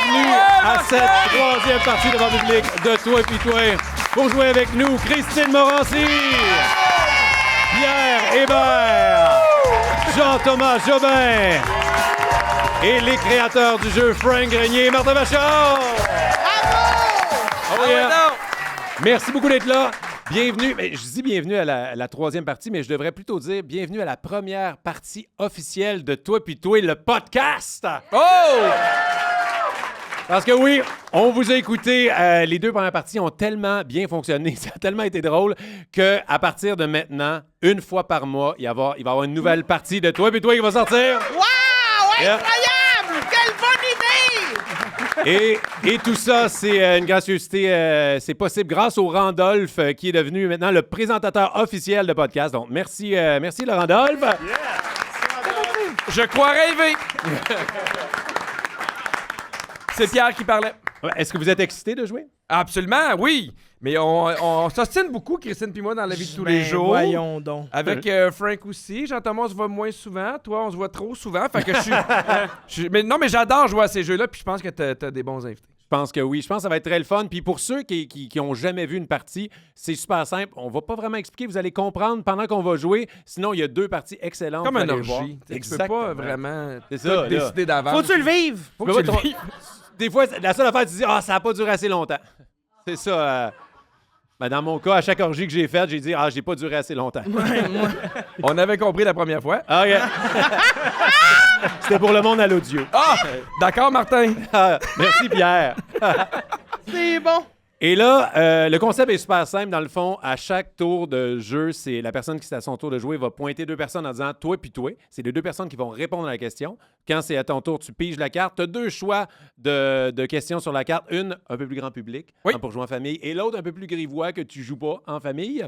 bienvenue à cette troisième partie devant le public de Toi puis Toi. Pour jouer avec nous, Christine Morancy, Pierre Hébert, Jean-Thomas Jobin et les créateurs du jeu, Frank Grenier et Martin Vachon. Oh yeah. Merci beaucoup d'être là. Bienvenue, je dis bienvenue à la troisième partie, mais je devrais plutôt dire bienvenue à la première partie officielle de Toi puis Toi, le podcast. Oh! Parce que oui, on vous a écouté, les deux premières parties ont tellement bien fonctionné, ça a tellement été drôle qu'à partir de maintenant, une fois par mois, il va y avoir une nouvelle partie de Toi puis Toi qui va sortir. Wow! Incroyable! Quelle bonne idée! Et tout ça, c'est une gracieuseté, c'est possible grâce au Randolph qui est devenu maintenant le présentateur officiel de podcast. Donc, merci le Randolph. Yeah. Je crois rêver. C'est Pierre qui parlait. Est-ce que vous êtes excité de jouer? Absolument, oui. Mais on s'ostine beaucoup, Christine puis moi, dans la vie de tous les jours. Voyons donc. Avec Frank aussi. Jean-Thomas, on se voit moins souvent. Toi, on se voit trop souvent. Fait que mais j'adore jouer à ces jeux-là, puis je pense que t'as des bons invités. Je pense que oui. Je pense que ça va être très le fun. Puis pour ceux qui ont jamais vu une partie, c'est super simple. On va pas vraiment expliquer. Vous allez comprendre pendant qu'on va jouer. Sinon, il y a deux parties excellentes. Comme un orgie. Tu peux pas vraiment décider d'avance. Faut-tu le vivre? Faut que tu le vives. Des fois, la seule affaire, tu dis « Ah, ça n'a pas duré assez longtemps. » C'est ça. Dans mon cas, à chaque orgie que j'ai faite, j'ai dit « Ah, j'ai pas duré assez longtemps. » On avait compris la première fois. OK. C'était pour le monde à l'audio. Ah! D'accord, Martin. Merci, Pierre. C'est bon. Et là, le concept est super simple. Dans le fond, à chaque tour de jeu, c'est la personne qui c'est à son tour de jouer va pointer deux personnes en disant « Toi puis toi ». C'est les deux personnes qui vont répondre à la question. Quand c'est à ton tour, tu piges la carte. Tu as deux choix de questions sur la carte. Une, un peu plus grand public, pour jouer en famille. Et l'autre, un peu plus grivois, que tu joues pas en famille.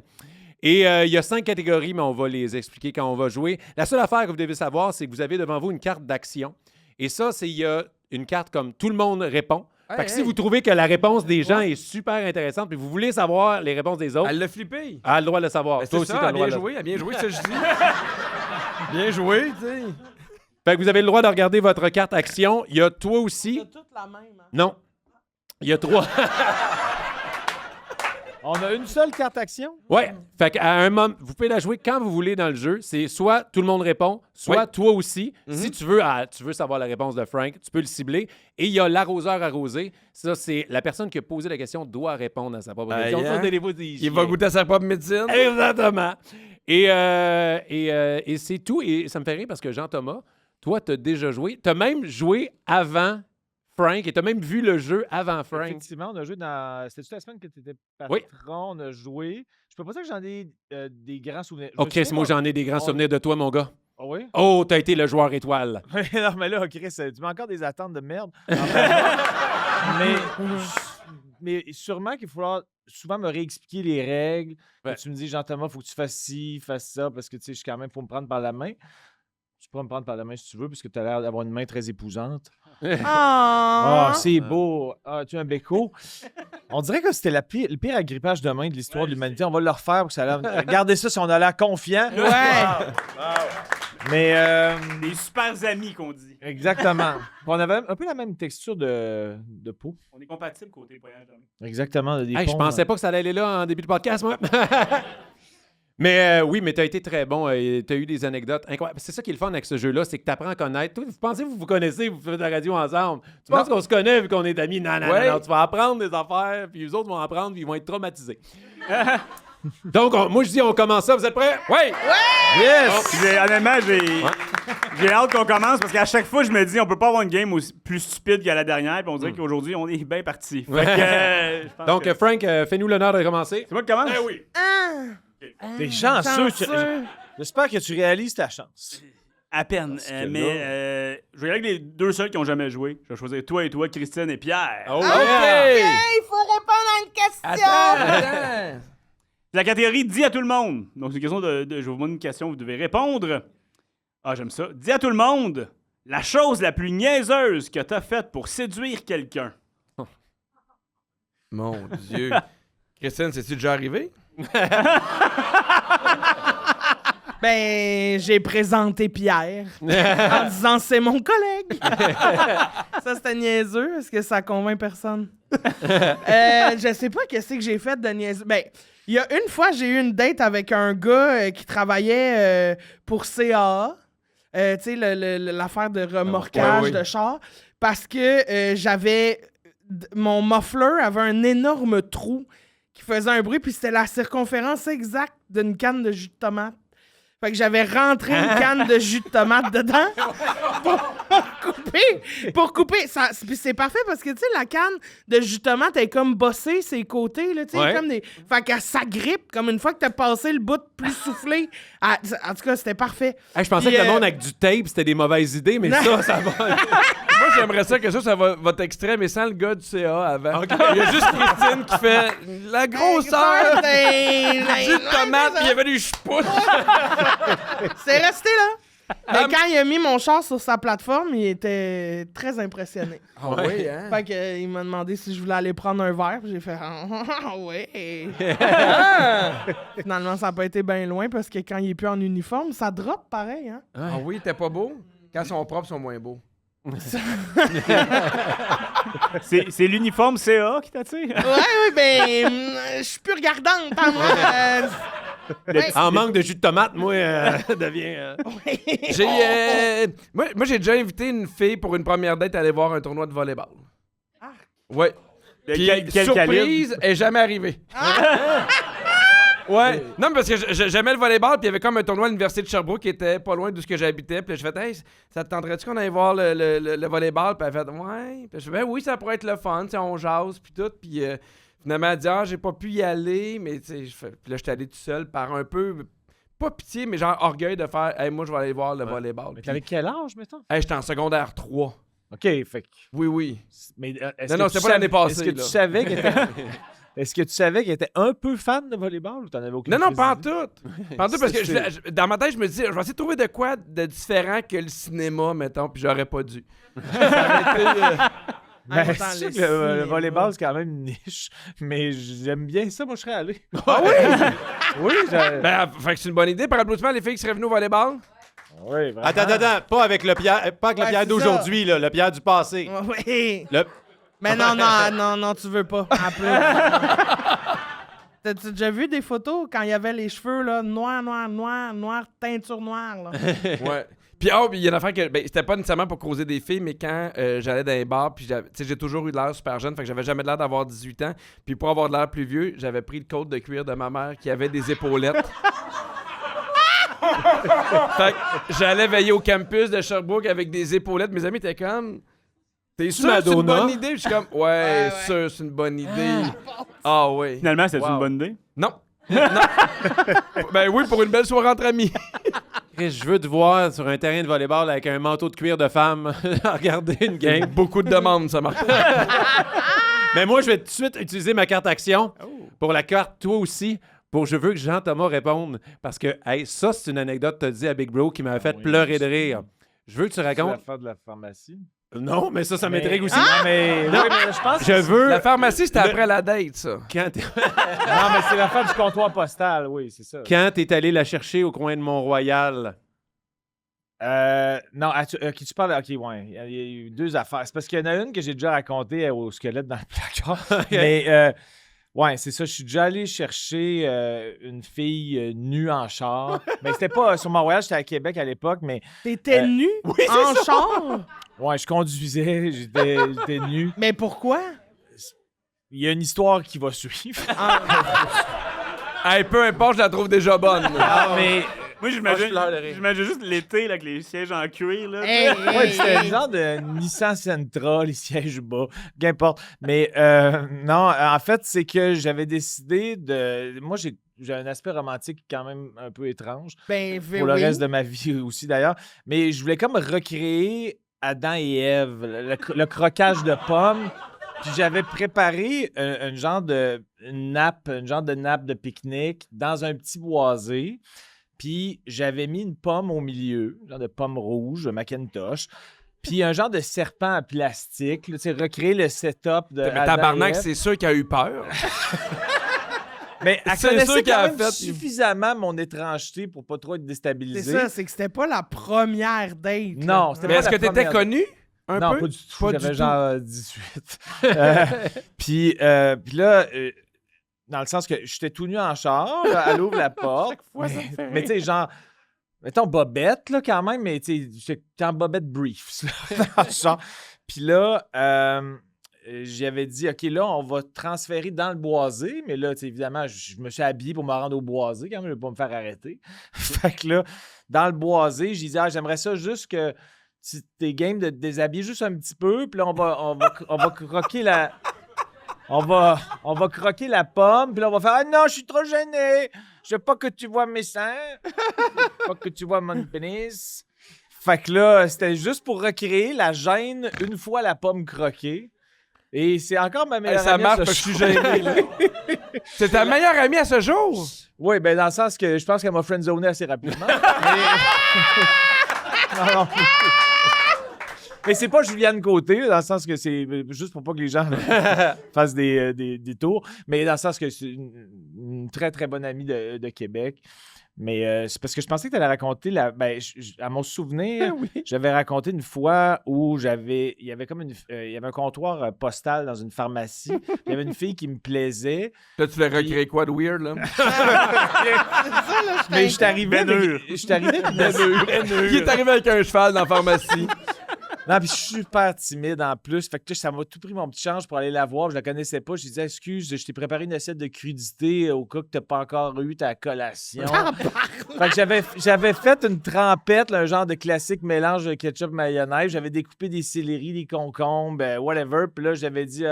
Et il y a 5 catégories, mais on va les expliquer quand on va jouer. La seule affaire que vous devez savoir, c'est que vous avez devant vous une carte d'action. Et ça, il y a une carte comme « Tout le monde répond ». Fait que si vous trouvez que la réponse des gens est super intéressante puis vous voulez savoir les réponses des autres... Elle l'a flippé. Elle a le droit de le savoir. Toi aussi, t'as le droit de le savoir. Bien joué, ça je dis. Bien joué, tu sais. Fait que vous avez le droit de regarder votre carte action. Il y a toi aussi. C'est toutes la même. Hein? Non. Il y a 3. On a une seule carte action? Ouais. Fait qu'à un moment, vous pouvez la jouer quand vous voulez dans le jeu. C'est soit tout le monde répond, soit toi aussi. Si tu veux savoir la réponse de Frank, tu peux le cibler. Et il y a l'arroseur arrosé. Ça, c'est la personne qui a posé la question doit répondre à sa propre question. Ça, il va goûter à sa propre médecine. Exactement. Et c'est tout. Et ça me fait rire parce que Jean-Thomas, toi, t'as déjà joué. T'as même joué avant Frank, et t'as même vu le jeu avant Frank. Effectivement, on a joué dans... C'était-tu la semaine que tu étais patron? Oui. On a joué. Je peux pas dire que j'en ai des grands souvenirs. OK, moi, j'en ai des grands souvenirs de toi, mon gars. Ah oui? Oh, t'as été le joueur étoile. Non, mais là, Chris, tu mets encore des attentes de merde. mais sûrement qu'il faudra souvent me réexpliquer les règles. Ouais. Tu me dis, Jean-Thomas, il faut que tu fasses ci, fasses ça, parce que, tu sais, je suis quand même, faut me prendre par la main. Tu peux me prendre par la main si tu veux, parce que tu as l'air d'avoir une main très épousante. Ah, c'est beau. Ah, tu as un béco. On dirait que c'était le pire agrippage de main de l'histoire de l'humanité. On va le refaire pour que ça a l'air... Regardez ça si on a l'air confiant. Ouais. Wow. Mais... Des super amis qu'on dit. Exactement. On avait un peu la même texture de peau. On est compatibles côté voyage d'amis. Exactement. Je pensais pas que ça allait aller là en début de podcast, moi. Mais oui, mais tu as été très bon. Tu as eu des anecdotes incroyables. C'est ça qui est le fun avec ce jeu-là, c'est que tu apprends à connaître. Toi, vous pensez que vous vous connaissez, vous faites de la radio ensemble. Tu penses qu'on se connaît vu qu'on est amis? Non. Tu vas apprendre des affaires, puis les autres vont apprendre, puis ils vont être traumatisés. Donc, moi, je dis, on commence ça. Vous êtes prêts? Oui! Yes! Honnêtement, j'ai hâte qu'on commence parce qu'à chaque fois, je me dis, on peut pas avoir une game aussi plus stupide qu'à la dernière, puis on dirait qu'aujourd'hui, on est bien parti. Donc, Frank, fais-nous l'honneur de commencer. C'est moi qui commence? Eh oui! T'es chanceux. J'espère que tu réalises ta chance. À peine. Mais je vais avec les deux seuls qui n'ont jamais joué. Je vais choisir toi et toi, Christine et Pierre. Oh, Hey, il faut répondre à une question. Attends. La catégorie dit à tout le monde. Donc, c'est une question je vais vous demander une question, vous devez répondre. Ah, j'aime ça. Dis à tout le monde la chose la plus niaiseuse que t'as faite pour séduire quelqu'un. Mon Dieu. Christine, c'est-tu déjà arrivé? Ben, j'ai présenté Pierre en disant c'est mon collègue. Ça, c'était niaiseux. Est-ce que ça convainc personne? Je sais pas qu'est-ce que j'ai fait de niaiseux. Ben, il y a une fois, j'ai eu une date avec un gars qui travaillait pour CAA. Tu sais, l'affaire de remorquage de char. Parce que mon muffler avait un énorme trou qui faisait un bruit, puis c'était la circonférence exacte d'une canne de jus de tomate. Fait que j'avais rentré une canne de jus de tomate dedans pour couper. Ça, puis c'est parfait parce que, tu sais, la canne de jus de tomate est comme bossée ses côtés, là, tu sais, comme des... Fait qu'elle s'agrippe comme une fois que t'as passé le bout plus soufflé. En tout cas, c'était parfait. Hey, je pensais que le monde avec du tape, c'était des mauvaises idées, mais ça va. Moi, j'aimerais ça que ça va votre extrait, mais sans le gars du CA avant. Okay. Il y a juste Christine qui fait la grosseur du tomate, puis il y avait du ch'pouche. C'est resté là. Mais quand il a mis mon char sur sa plateforme, il était très impressionné. Ah oui, hein? Fait que, il m'a demandé si je voulais aller prendre un verre. J'ai fait oui. Finalement, ça n'a pas été bien loin parce que quand il est plus en uniforme, ça drop pareil. Hein? Ah oui, t'es pas beau? Quand ils sont propres, ils sont moins beaux. C'est l'uniforme CA qui t'attire? Oui, ben, je suis plus regardante, hein, moi. En manque de jus de tomate, moi, devient... Moi, j'ai déjà invité une fille pour une première date à aller voir un tournoi de volleyball. Ah. Ouais. Puis, quel surprise, calibre? elle est jamais arrivée. Ouais. Non, mais parce que j'aimais le volleyball, puis il y avait comme un tournoi à l'université de Sherbrooke qui était pas loin d'où j'habitais. Puis je fait, hey, ça te tenterait-tu qu'on aille voir le volleyball? Puis elle fait, ouais. Puis je fais, ben oui, ça pourrait être le fun, tu sais, on jase, puis tout. Puis finalement, elle dit, j'ai pas pu y aller, mais tu sais, puis là, j'étais allé tout seul par un peu, pas pitié, mais genre orgueil de faire, hey, moi, je vais aller voir le volleyball. Mais t'avais quel âge, mettons? Hey, j'étais en secondaire 3. OK, fait que... Oui. Mais, non, c'était pas l'année passée. Est-ce que tu savais qu'elle était... Est-ce que tu savais qu'elle était un peu fan de volleyball ou t'en avais aucune Non, pas en idée? tout. Pas en tout, parce que dans ma tête, je me dis, je vais essayer de trouver de quoi de différent que le cinéma, mettons, puis j'aurais pas dû. Ça aurait été... Ben, c'est sûr que le volleyball, c'est quand même une niche, mais j'aime bien ça, moi je serais allé. Ah oui? Oui, Ben, fait que c'est une bonne idée. Par applaudissement, les filles qui seraient venues au volleyball. Oui, vraiment. Attends, pas avec le Pierre, pas avec le Pierre c'est d'aujourd'hui, là, le Pierre du passé. Oui. Le... Mais non, tu veux pas. T'as-tu déjà vu des photos quand il y avait les cheveux là, noir, teinture noire? Là? Ouais. Puis il y a une affaire que c'était pas nécessairement pour causer des filles, mais quand j'allais dans les bars, puis j'ai toujours eu de l'air super jeune, fait que j'avais jamais l'air d'avoir 18 ans. Puis pour avoir de l'air plus vieux, j'avais pris le code de cuir de ma mère qui avait des épaulettes. Fait que j'allais veiller au campus de Sherbrooke avec des épaulettes. Mes amis étaient comme... T'es sûr que c'est une bonne idée? Puis je suis comme, ouais, sûr, c'est une bonne idée. Ah oui. Finalement, c'était une bonne idée? Non. Ben oui, pour une belle soirée entre amis. Chris, je veux te voir sur un terrain de volleyball avec un manteau de cuir de femme regarder une game. Beaucoup de demandes, ça marche. Mais moi, je vais tout de suite utiliser ma carte action pour la carte, toi aussi. Je veux que Jean-Thomas réponde. Parce que, hey, ça, c'est une anecdote, t'as dit à Big Bro, qui m'avait fait pleurer de rire. Je veux que tu racontes. L'affaire de la pharmacie. Non, mais ça m'intrigue aussi. Non, mais je pense que Je veux. La pharmacie, c'était après la date, ça. Quand non, mais c'est l'affaire du comptoir postal, oui, c'est ça. Quand t'es allé la chercher au coin de Mont-Royal. Non, qui tu parles? OK, ouais. Il y a eu deux affaires. C'est parce qu'il y en a une que j'ai déjà racontée au squelette dans le placard. Mais, ouais, c'est ça. Je suis déjà allé chercher une fille nue en char. Mais c'était pas sur Mont-Royal, j'étais à Québec à l'époque, mais... T'étais nu en char? Ouais, je conduisais, j'étais nu. Mais pourquoi? Il y a une histoire qui va suivre. Hey, peu importe, je la trouve déjà bonne. Mais... Moi, j'imagine juste l'été là, avec les sièges en cuir. Là, ouais, c'était un genre de Nissan Sentra, les sièges bas, qu'importe. Mais non, en fait, c'est que j'avais décidé de... Moi, j'ai un aspect romantique quand même un peu étrange. Pour le reste de ma vie aussi, d'ailleurs. Mais je voulais comme recréer Adam et Ève, le croquage de pommes. Puis j'avais préparé un genre de nappe de pique-nique dans un petit boisé. Puis j'avais mis une pomme au milieu, genre de pomme rouge, Macintosh. Puis un genre de serpent en plastique, là, recréer le setup de. Mais tabarnak, c'est sûr qu'il a eu peur. Mais elle C'est sûr connaissait qu'elle quand a même fait- suffisamment mon étrangeté pour pas trop être C'est déstabilisé. ça, c'est que c'était pas la première date. Non, là. c'était Mais pas est-ce la que t'étais première. connu? Un Non, peu? pas du tout. Pas du J'avais tout. genre 18. Puis là, dans le sens que j'étais tout nu en char, là, elle ouvre la porte. Mais tu sais, genre, mettons bobette, là, quand même, mais tu sais, j'étais en bobette briefs, là, dans le char. Puis là, j'avais dit, OK, là, on va transférer dans le boisé. Mais là, tu sais, évidemment, je me suis habillé pour me rendre au boisé, quand même, je ne vais pas me faire arrêter. Fait que là, dans le boisé, je disais, j'aimerais ça juste que tu t'es game de te déshabiller juste un petit peu. Puis là, on va croquer la... On va croquer la pomme, puis là, on va faire « Ah non, je suis trop gêné! Je veux pas que tu vois mes seins! Pas que tu vois mon pénis! » Fait que là, c'était juste pour recréer la gêne une fois la pomme croquée. Et c'est encore ma meilleure Ça amie marche à parce ce que je suis gêné, là. C'est ta meilleure amie à ce jour? Oui, ben dans le sens que je pense qu'elle m'a friendzoné assez rapidement. Non. Mais c'est pas Juliane Côté, là, dans le sens que c'est juste pour pas que les gens fassent des tours, mais dans le sens que c'est une très, très bonne amie de Québec. Mais c'est parce que je pensais que tu allais raconter à mon souvenir, j'avais raconté une fois où il y avait un comptoir postal dans une pharmacie. Il y avait une fille qui me plaisait. Là, tu l'as recréé quoi de weird, là? Mais je suis arrivé Bénure. avec une Qui est arrivé avec un cheval dans la pharmacie? Non, puis je suis super timide en plus. Fait que ça m'a tout pris mon petit change pour aller la voir. Je la connaissais pas. Je lui disais, excuse, je t'ai préparé une assiette de crudité au cas que t'as pas encore eu ta collation. Fait que j'avais fait une trempette, là, un genre de classique mélange de ketchup mayonnaise. J'avais découpé des céleris, des concombres, whatever. Puis là, j'avais dit,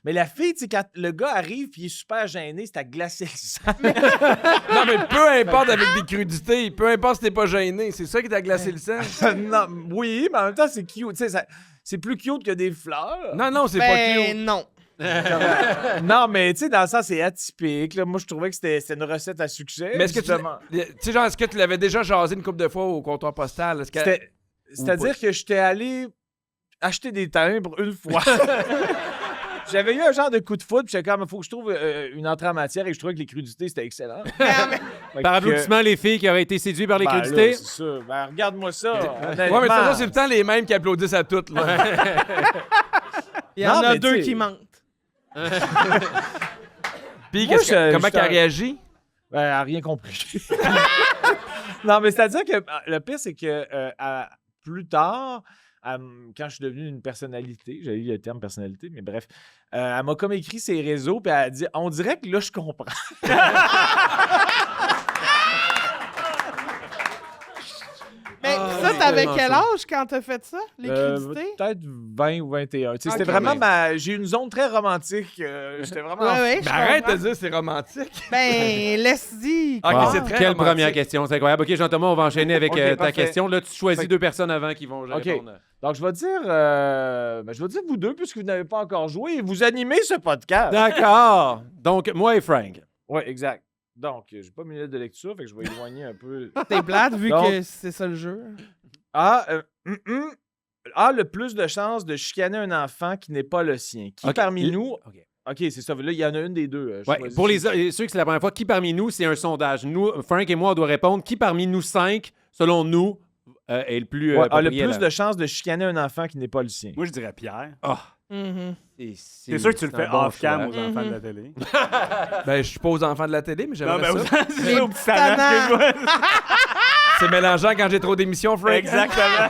mais la fille, tu sais, quand le gars arrive puis il est super gêné, c'est à glacer le sang. Non, mais peu importe avec des crudités, peu importe si t'es pas gêné, c'est ça qui t'a glacé le sang. Non, oui, mais en même temps, c'est cute. Tu sais, c'est plus cute que des fleurs. Non, c'est pas Ben cute. non. Non, mais tu sais, dans le sens, c'est atypique. Là. Moi, je trouvais que c'était une recette à succès. Mais est-ce que est-ce que tu l'avais déjà jasé une couple de fois au comptoir postal? Est-ce que... C'est-à-dire que j'étais allé acheter des timbres une fois. J'avais eu un genre de coup de foudre, puis j'étais comme, il faut que je trouve une entrée en matière, et je trouvais que les crudités, c'était excellent. Par applaudissement, les filles qui auraient été séduites par les crudités. Là, c'est ça. Ben, regarde-moi ça. Ouais, mais de toute façon, c'est tout le temps les mêmes qui applaudissent à toutes. Là. Il y en Non, a mais deux tu sais- qui mentent. Puis Moi, comment je qu'elle réagit? Elle n'a rien compris. Non, mais c'est-à-dire que le pire, c'est que plus tard, quand je suis devenu une personnalité, j'avais eu le terme personnalité, mais bref, elle m'a comme écrit ses réseaux, puis elle a dit, on dirait que là, je comprends. Mais ça, c'est t'avais tellement quel ça. âge quand t'as fait ça, les crudités? Peut-être 20 ou 21. Tu sais, c'était Ok. vraiment j'ai eu une zone très romantique. J'étais vraiment... Ouais, Ben arrête de dire c'est romantique. Ben, laisse-y. Ok, quoi. c'est très Quelle romantique. première question, c'est incroyable. OK, Jean-Thomas, on va enchaîner avec Ok, ta parfait. question. Là, tu choisis Fait- deux personnes avant qui vont OK. répondre. Donc, je vais dire vous deux, puisque vous n'avez pas encore joué, et vous animez ce podcast. D'accord. Donc, moi et Frank. Oui, exact. Donc, j'ai pas mes lettres de lecture, fait que je vais éloigner un peu. T'es plate vu Donc- que c'est ça le jeu. A le plus de chances de chicaner un enfant qui n'est pas le sien. Qui OK. parmi nous... OK. OK, c'est ça. Là, il y en a une des deux. Ouais, pour ceux que c'est la première fois, qui parmi nous, c'est un sondage. Nous, Frank et moi, on doit répondre qui parmi nous cinq, selon nous, est le plus a le approprié à plus la- de chances de chicaner un enfant qui n'est pas le sien. Moi, je dirais Pierre. Ah, Mhm. C'est sûr que tu le c'est fais un bon off-cam choix. aux enfants de la télé. Ben, je suis pas aux enfants de la télé, mais Non, j'aimerais mais ça. c'est ça, au petit tannant, tannant. excuse-moi. C'est mélangeant quand j'ai trop d'émissions, Frank. Exactement.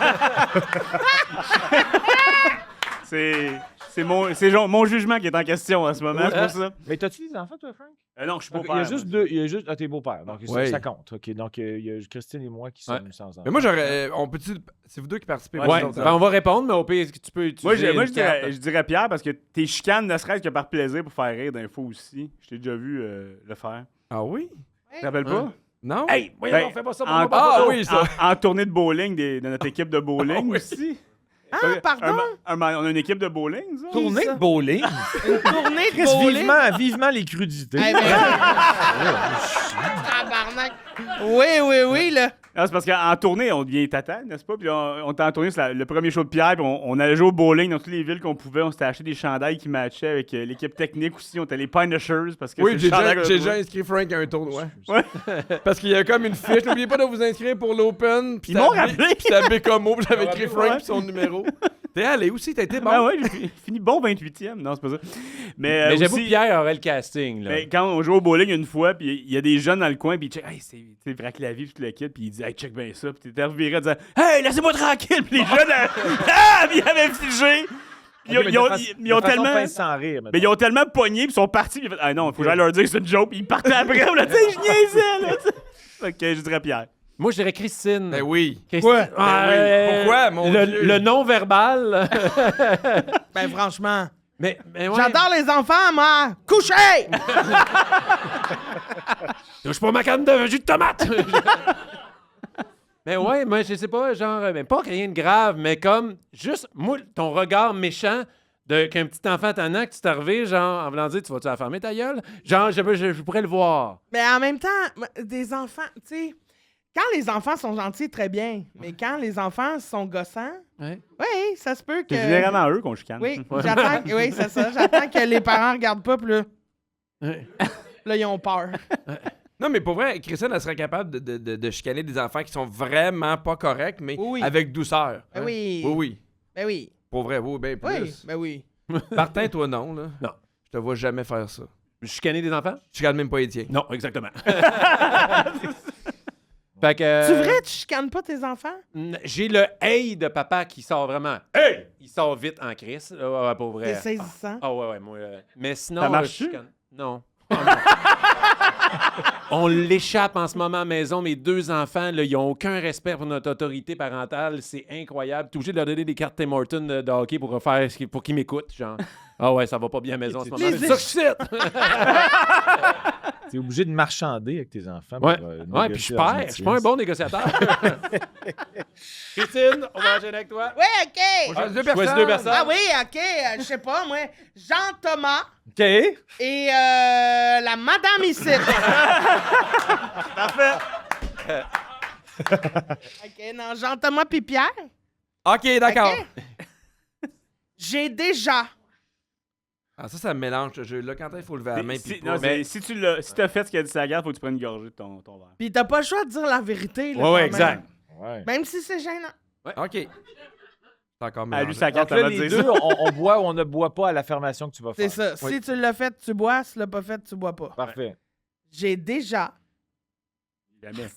c'est genre mon jugement qui est en question en ce moment, c'est pour ça. Mais t'as-tu des enfants, toi, Frank? Non, je suis pas Il y a père. juste moi. deux. Il y a juste. Ah, t'es beau-père. Donc, Ouais. ça compte. OK. Donc, il y a Christine et moi qui sommes Ouais. sans enfants. Mais moi, j'aurais. On peut-tu. C'est vous deux qui participez. Ouais, moi, Ouais, je suis ben, on va répondre, mais au pire, est-ce que tu peux utiliser Moi, une carte? je dirais Pierre parce que t'es chicane ne serait-ce que par plaisir pour faire rire d'infos aussi. Je t'ai déjà vu le faire. Ah oui? Tu te rappelles pas? Non? Hey, voyons, Ben, on fait pas ça. en- Ah oui, ça. En tournée de bowling de notre équipe de bowling aussi. Ah, pardon? On a une équipe de bowling, ça? Tournée de bowling. Une tournée de Chris, bowling? vivement les crudités. Eh ben, tabarnak. Oui, là. Non, c'est parce qu'en tournée, on devient tata, n'est-ce pas? Puis on était en tournée sur le premier show de Pierre, puis on allait jouer au bowling dans toutes les villes qu'on pouvait. On s'était acheté des chandails qui matchaient avec l'équipe technique aussi. On était les Punishers parce que Oui, c'est j'ai le chandail qu'on déjà trouvait. inscrit Frank à un tournoi. Ouais. Parce qu'il y a comme une fiche. N'oubliez pas de vous inscrire pour l'Open. Puis Ils m'ont rappelé. Puis c'était Bécomo, puis j'avais écrit Frank Ouais. puis son numéro. T'es allé aussi, t'as été bon. Ah ouais, j'ai fini bon 28e. Non, c'est pas ça. Mais j'avoue aussi, que Pierre aurait le casting. Là. ben, quand on jouait au bowling une fois, puis il y a des jeunes dans le coin, puis ils check, hey, c'est vrac la vie, puis tout le kit, puis il dit, hey, check bien ça, puis t'étais reviré en disant, hey, laissez-moi tranquille, puis les jeunes, ah, puis ils avaient figé. Ils ont tellement. Mais ils ont tellement pogné, puis ils sont partis, puis ils ont fait, ah non, faut que j'aille leur dire que c'est une joke, puis ils partaient après, on l'a dit, je niaisais, là, tu sais. Ok, je dirais Pierre. Moi, je dirais Christine. Ben oui. Christine. Ouais. Ah, Ben oui. Pourquoi, mon Dieu? Le non-verbal. Ben, franchement. mais ouais. J'adore les enfants, moi! Couchez! Touche pas ma canne de jus de tomate! Mais ouais, moi, je sais pas, genre, mais pas rien de grave, mais comme, juste, moi, ton regard méchant qu'un petit enfant tannant que tu t'es arrivé, genre, en voulant dire, tu vas-tu la fermer ta gueule? Genre, je pourrais le voir. Mais en même temps, des enfants, tu sais, quand les enfants sont gentils, très bien. Mais quand les enfants sont gossants, Ouais. oui, ça se peut que. C'est généralement eux qu'on chicane. Oui, Ouais. oui, c'est ça. J'attends que les parents regardent pas, puis là, Ouais. là, ils ont peur. Non, mais pour vrai, Christine, elle serait capable de chicaner des enfants qui sont vraiment pas corrects, mais Oui. avec douceur. Ben oui. Oui, oui. Ben oui. Pour vrai, oui, ben plus. Oui, ben oui. Martin, toi, non, là. Non. Je te vois jamais faire ça. Chicaner des enfants? Tu chicanes même pas Étienne. Non, exactement. Fait que, C'est vrai, tu chicanes pas tes enfants? J'ai le hey de papa qui sort vraiment. Hey! Il sort vite en crise. Ouais, pour vrai. C'est saisissant. Ah ouais, moi. Mais sinon. Ça marche-tu? je chicane. Non. On l'échappe en ce moment à la maison. Mes 2 enfants, là, ils n'ont aucun respect pour notre autorité parentale. C'est incroyable. T'es obligé de leur donner des cartes Tim Hortons de hockey pour qu'ils m'écoutent. Genre, ah ouais, ça va pas bien à la maison en ce moment. Les C'est ça que je cite. T'es obligé de marchander avec tes enfants. Ouais, pour, ouais, puis je négocier leurs perds. Je suis pas un bon négociateur. Christine, on va enchaîner avec toi. Oui, OK. Choisis deux Choisis 2 personnes. Ah oui, OK. Je sais pas, moi. Jean-Thomas OK. et la madame ici. Parfait. OK, non, Jean-Thomas puis Pierre. OK, d'accord. OK. J'ai déjà. Ah, ça me mélange ce jeu-là. Quand il faut lever la main, puis Non, si t'as fait ce qu'il a dit sa garde, faut que tu prennes une gorgée de ton verre. Puis t'as pas le choix de dire la vérité. Là, Ouais, quand ouais, même. exact. Ouais. Même si c'est gênant. OK. C'est encore Ah, lui, mélangé. sa Donc carte, là, elle va les dire deux, ça. on boit ou on ne boit pas à l'affirmation que tu vas C'est faire. ça. Oui. Si tu l'as fait, tu bois. Si tu l'as pas fait, tu bois pas. Parfait. J'ai déjà. Jamais.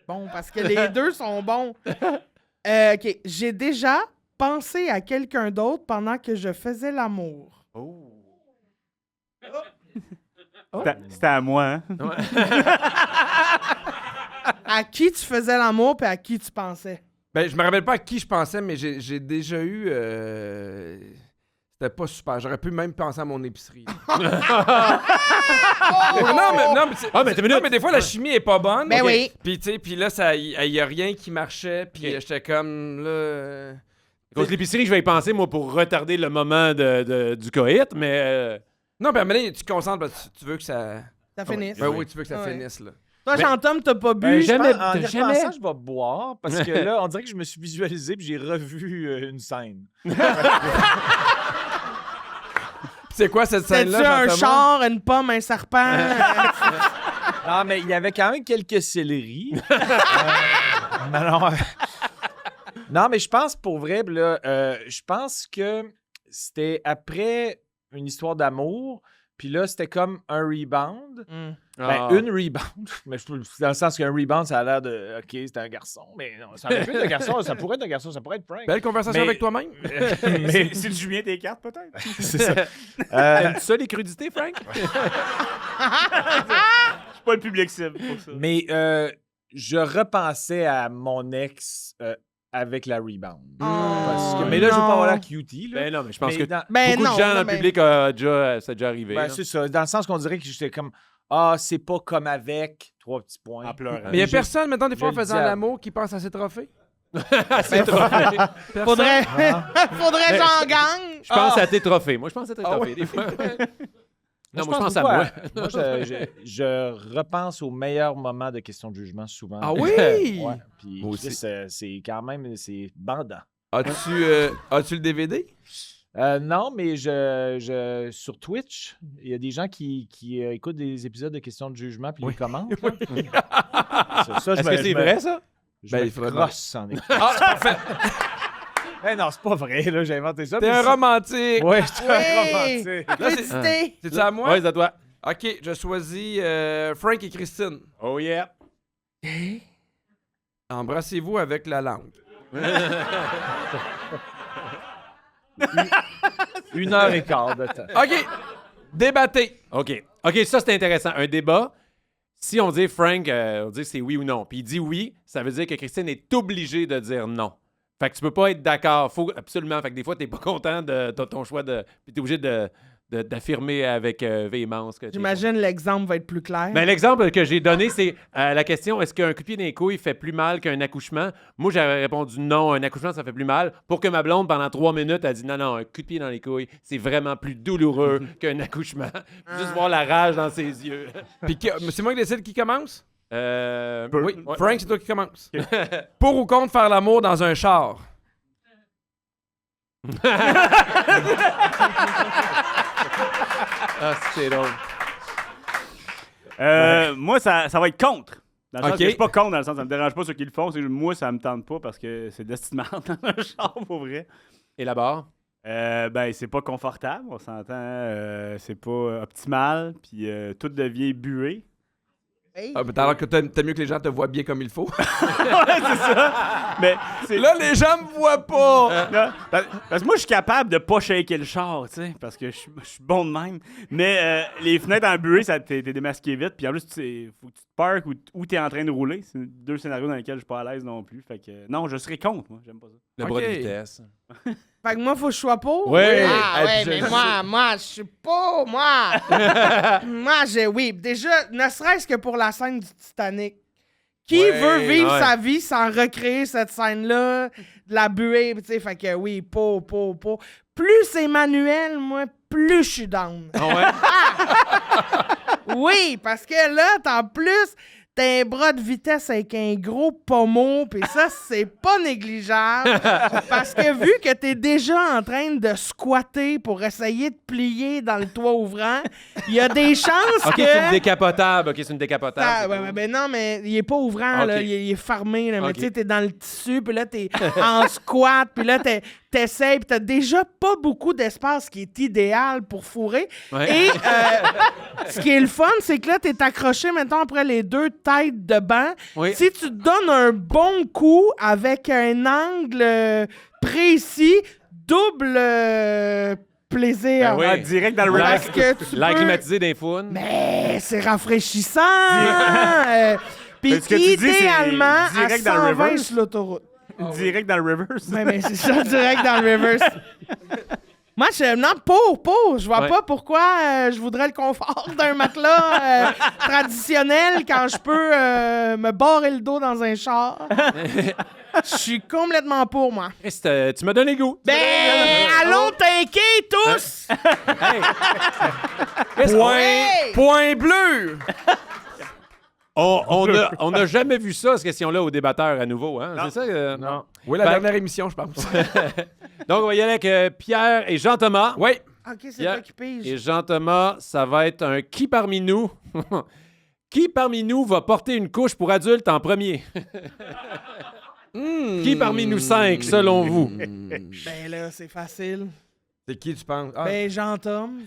Bon, parce que les deux sont bons. OK. J'ai déjà pensé à quelqu'un d'autre pendant que je faisais l'amour. C'était à moi, hein? À qui tu faisais l'amour puis à qui tu pensais? Ben, je me rappelle pas à qui je pensais, mais j'ai déjà eu... C'était pas super. J'aurais pu même penser à mon épicerie. non, mais, Ah, mais t'as non, mais des fois, la chimie est pas bonne. Ben oui. Puis, tu sais, puis là, il y a rien qui marchait. Puis j'étais comme, là... Contre l'épicerie, je vais y penser, moi, pour retarder le moment du coït, mais... Non, ben, mais là, tu te concentres parce que tu veux que ça... Ça finisse. Ben oui, tu veux que ça Ouais. finisse, là. Toi, Jean-Tom, t'as pas bu. Ben, jamais- en y jamais- repensant, je vais boire parce que là, on dirait que je me suis visualisé puis j'ai revu une scène. C'est quoi cette C'est-tu scène-là, un Jean-Thomas? char, une pomme, un serpent? Non, mais il y avait quand même quelques céleris. Mais non, mais je pense pour vrai, là, je pense que c'était après une histoire d'amour, puis là, c'était comme un rebound. Hmm. Ah. Ben, une rebound. Mais dans le sens qu'un rebound, ça a l'air de. OK, c'est un garçon. Mais non, ça aurait pu être un garçon. Ça pourrait être un garçon. Ça pourrait être Frank. Belle conversation Mais- avec toi-même. Mais C'est le Julien tes cartes, peut-être? c'est ça. T'aimes-tu ça, les crudités, Frank? Je suis pas le public cible pour ça. Mais je repensais à mon ex avec la rebound. Parce que- mais là, je veux pas avoir la cutie. Là. Ben non, mais je pense Mais que dans- Ben beaucoup non, de gens non, dans le mais- public, ça a déjà arrivé. ben, là. c'est ça. Dans le sens qu'on dirait que j'étais comme Ah, c'est pas comme avec 3 petits points. En pleurant. Mais il y a Je- personne, maintenant, des fois, en je le faisant dis à- l'amour, qui pense à ses trophées. C'est trop. Personne. Faudrait, faudrait Mais- j'en gagne. Je pense à tes trophées. Moi, je pense à tes Ah trophées, ouais. des fois. Non, moi, je pense à beaucoup moi. Moi, je repense aux meilleurs moments de questions de jugement souvent. Ah oui? Ouais. Puis Moi aussi. c'est quand même c'est bandant. As-tu le DVD? Non, mais sur Twitch, il y a des gens qui écoutent des épisodes de questions de jugement puis ils commentent. Ça, Est-ce que c'est vrai, ça? Je il me faudrait- crosse en écoutant. Ah, parfait. Non, c'est pas vrai, là, j'ai inventé ça. T'es un romantique. Ouais, je suis un Oui! romantique. Là, Félicité! C'est-tu à moi? Oui, c'est à toi. OK, je choisis Frank et Christine. Oh yeah. Embrassez-vous avec la langue. 1h15 de temps. OK, débattez. OK. OK, ça, c'est intéressant. Un débat. Si on dit Frank, on dit c'est oui ou non, puis il dit oui, ça veut dire que Christine est obligée de dire non. Fait que tu peux pas être d'accord. Faut absolument. Fait que des fois, t'es pas content de ton choix de. Puis t'es obligé d'affirmer avec véhémence que t'es J'imagine l'exemple va être plus clair. Ben, l'exemple que j'ai donné, c'est la question est-ce qu'un coup de pied dans les couilles fait plus mal qu'un accouchement? Moi, j'avais répondu non, un accouchement, ça fait plus mal. Pour que ma blonde, pendant 3 minutes, a dit non, un coup de pied dans les couilles, c'est vraiment plus douloureux qu'un accouchement. Juste voir la rage dans ses yeux. Puis c'est moi qui décide qui commence? Oui, Ouais. Frank, c'est toi qui commence. Pour ou contre faire l'amour dans un char? Ah, c'est drôle. Moi, ça va être contre. Dans le sens Ok. que je suis pas contre, dans le sens que ça me dérange pas ceux qui le font. C'est juste moi, ça me tente pas parce que c'est destin de merde dans un char, pour vrai. Élabore. Ben, c'est pas confortable, on s'entend. C'est pas optimal, puis tout devient bué. Hey. Ah, mais alors que t'aimes mieux que les gens te voient bien comme il faut. Mais c'est Là, les gens me voient pas. Non, parce que moi, je suis capable de pas shaker le char, tu sais, parce que je suis bon de même. Mais les fenêtres en buée, ça t'es démasqué vite. Puis en plus, faut que tu te parques ou t'es en train de rouler. C'est deux scénarios dans lesquels je suis pas à l'aise non plus. Fait que non, je serais contre, moi. J'aime pas ça. Le Ok. bras de vitesse. Fait que moi, faut que je sois pour. Oui. Ah, ouais, mais moi, je suis pas, moi. Oui. Déjà, ne serait-ce que pour la scène du Titanic. Qui Ouais, veut vivre ouais. sa vie sans recréer cette scène-là, de la buée, tu sais, fait que oui, pas. Plus c'est manuel, moi, plus je suis down. Ah ouais? Oui, parce que là, t'en plus, t'as un bras de vitesse avec un gros pommeau, pis ça, c'est pas négligeable. Parce que vu que t'es déjà en train de squatter pour essayer de plier dans le toit ouvrant, il y a des chances OK, que... c'est une décapotable. OK, c'est une décapotable. Ah, c'est ouais, cool. ouais, ben non, mais il est pas ouvrant, Ok. là, il est fermé, là, mais Ok. tu sais, t'es dans le tissu, puis là, t'es en squat, puis là, t'essayes, puis t'as déjà pas beaucoup d'espace qui est idéal pour fourrer. Ouais. Et ce qui est le fun, c'est que là, t'es accroché, maintenant après les deux têtes de banc. Oui. Si tu te donnes un bon coup avec un angle précis, double plaisir. Ben oui. Ah, direct dans le L'air- Parce que tu L'air peux... climatisé des founes. Mais c'est rafraîchissant! Puis Mais ce que tu dis, c'est idéalement, à direct dans le 120 reverse. sur l'autoroute. Direct dans le reverse. Mais c'est ça, direct dans le reverse. Moi, non, je vois Ouais. pas pourquoi je voudrais le confort d'un matelas traditionnel quand je peux me barrer le dos dans un char. Je suis complètement pour, moi. Christ, tu m'as donné goût. Ben, allons t'inquiéter tous! Hey! Point bleu. On n'a jamais vu ça, cette question-là, aux débatteurs à nouveau. Hein? C'est ça? Non. Oui, la Fait- dernière émission, je pense. Donc, on va y aller avec Pierre et Jean-Thomas. Oui. OK, c'est Yeah. toi qui pige. Et Jean-Thomas, ça va être un qui parmi nous? Qui parmi nous va porter une couche pour adulte en premier? Qui parmi nous 5, selon vous? Ben là, c'est facile. C'est qui, tu penses? Ah, Ben, Jean-Tom.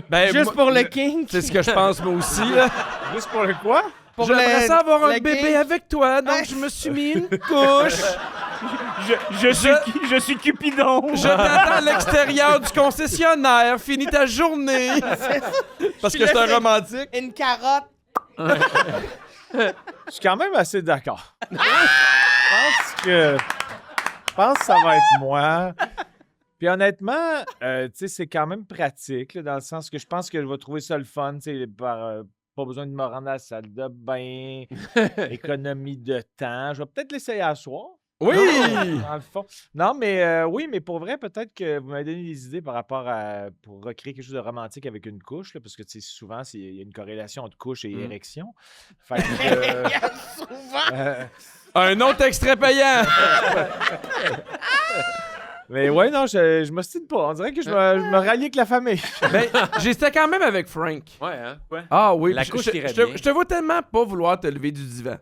ben, Juste moi, pour le king. C'est ce que je pense, moi aussi. Là. Juste pour le quoi? Pour J'aimerais le- ça avoir un le bébé king. avec toi, donc Ouais. je me suis mis une couche. Je suis Cupidon. Je t'attends à l'extérieur du concessionnaire. Finis ta journée. Parce que Puis je suis là, un c'est- romantique. Une carotte. Je suis quand même assez d'accord. Je pense que ça va être moi. Puis honnêtement, tu sais, c'est quand même pratique, là, dans le sens que je pense que je vais trouver ça le fun, tu sais, pas besoin de me rendre à la salle de bain, économie de temps. Je vais peut-être l'essayer à soir. Oui! Dans le fond. Non, mais oui, mais pour vrai, peut-être que vous m'avez donné des idées par rapport à pour recréer quelque chose de romantique avec une couche, là, parce que souvent, il y a une corrélation entre couche et érection. Fait que, Un autre extrait payant! mais ouais, non, je m'ostine pas. On dirait que je me rallie avec la famille. Ben, j'étais quand même avec Frank. Ouais, hein? Ah oui. La puis couche je t'irait te bien. je te vois tellement pas vouloir te lever du divan.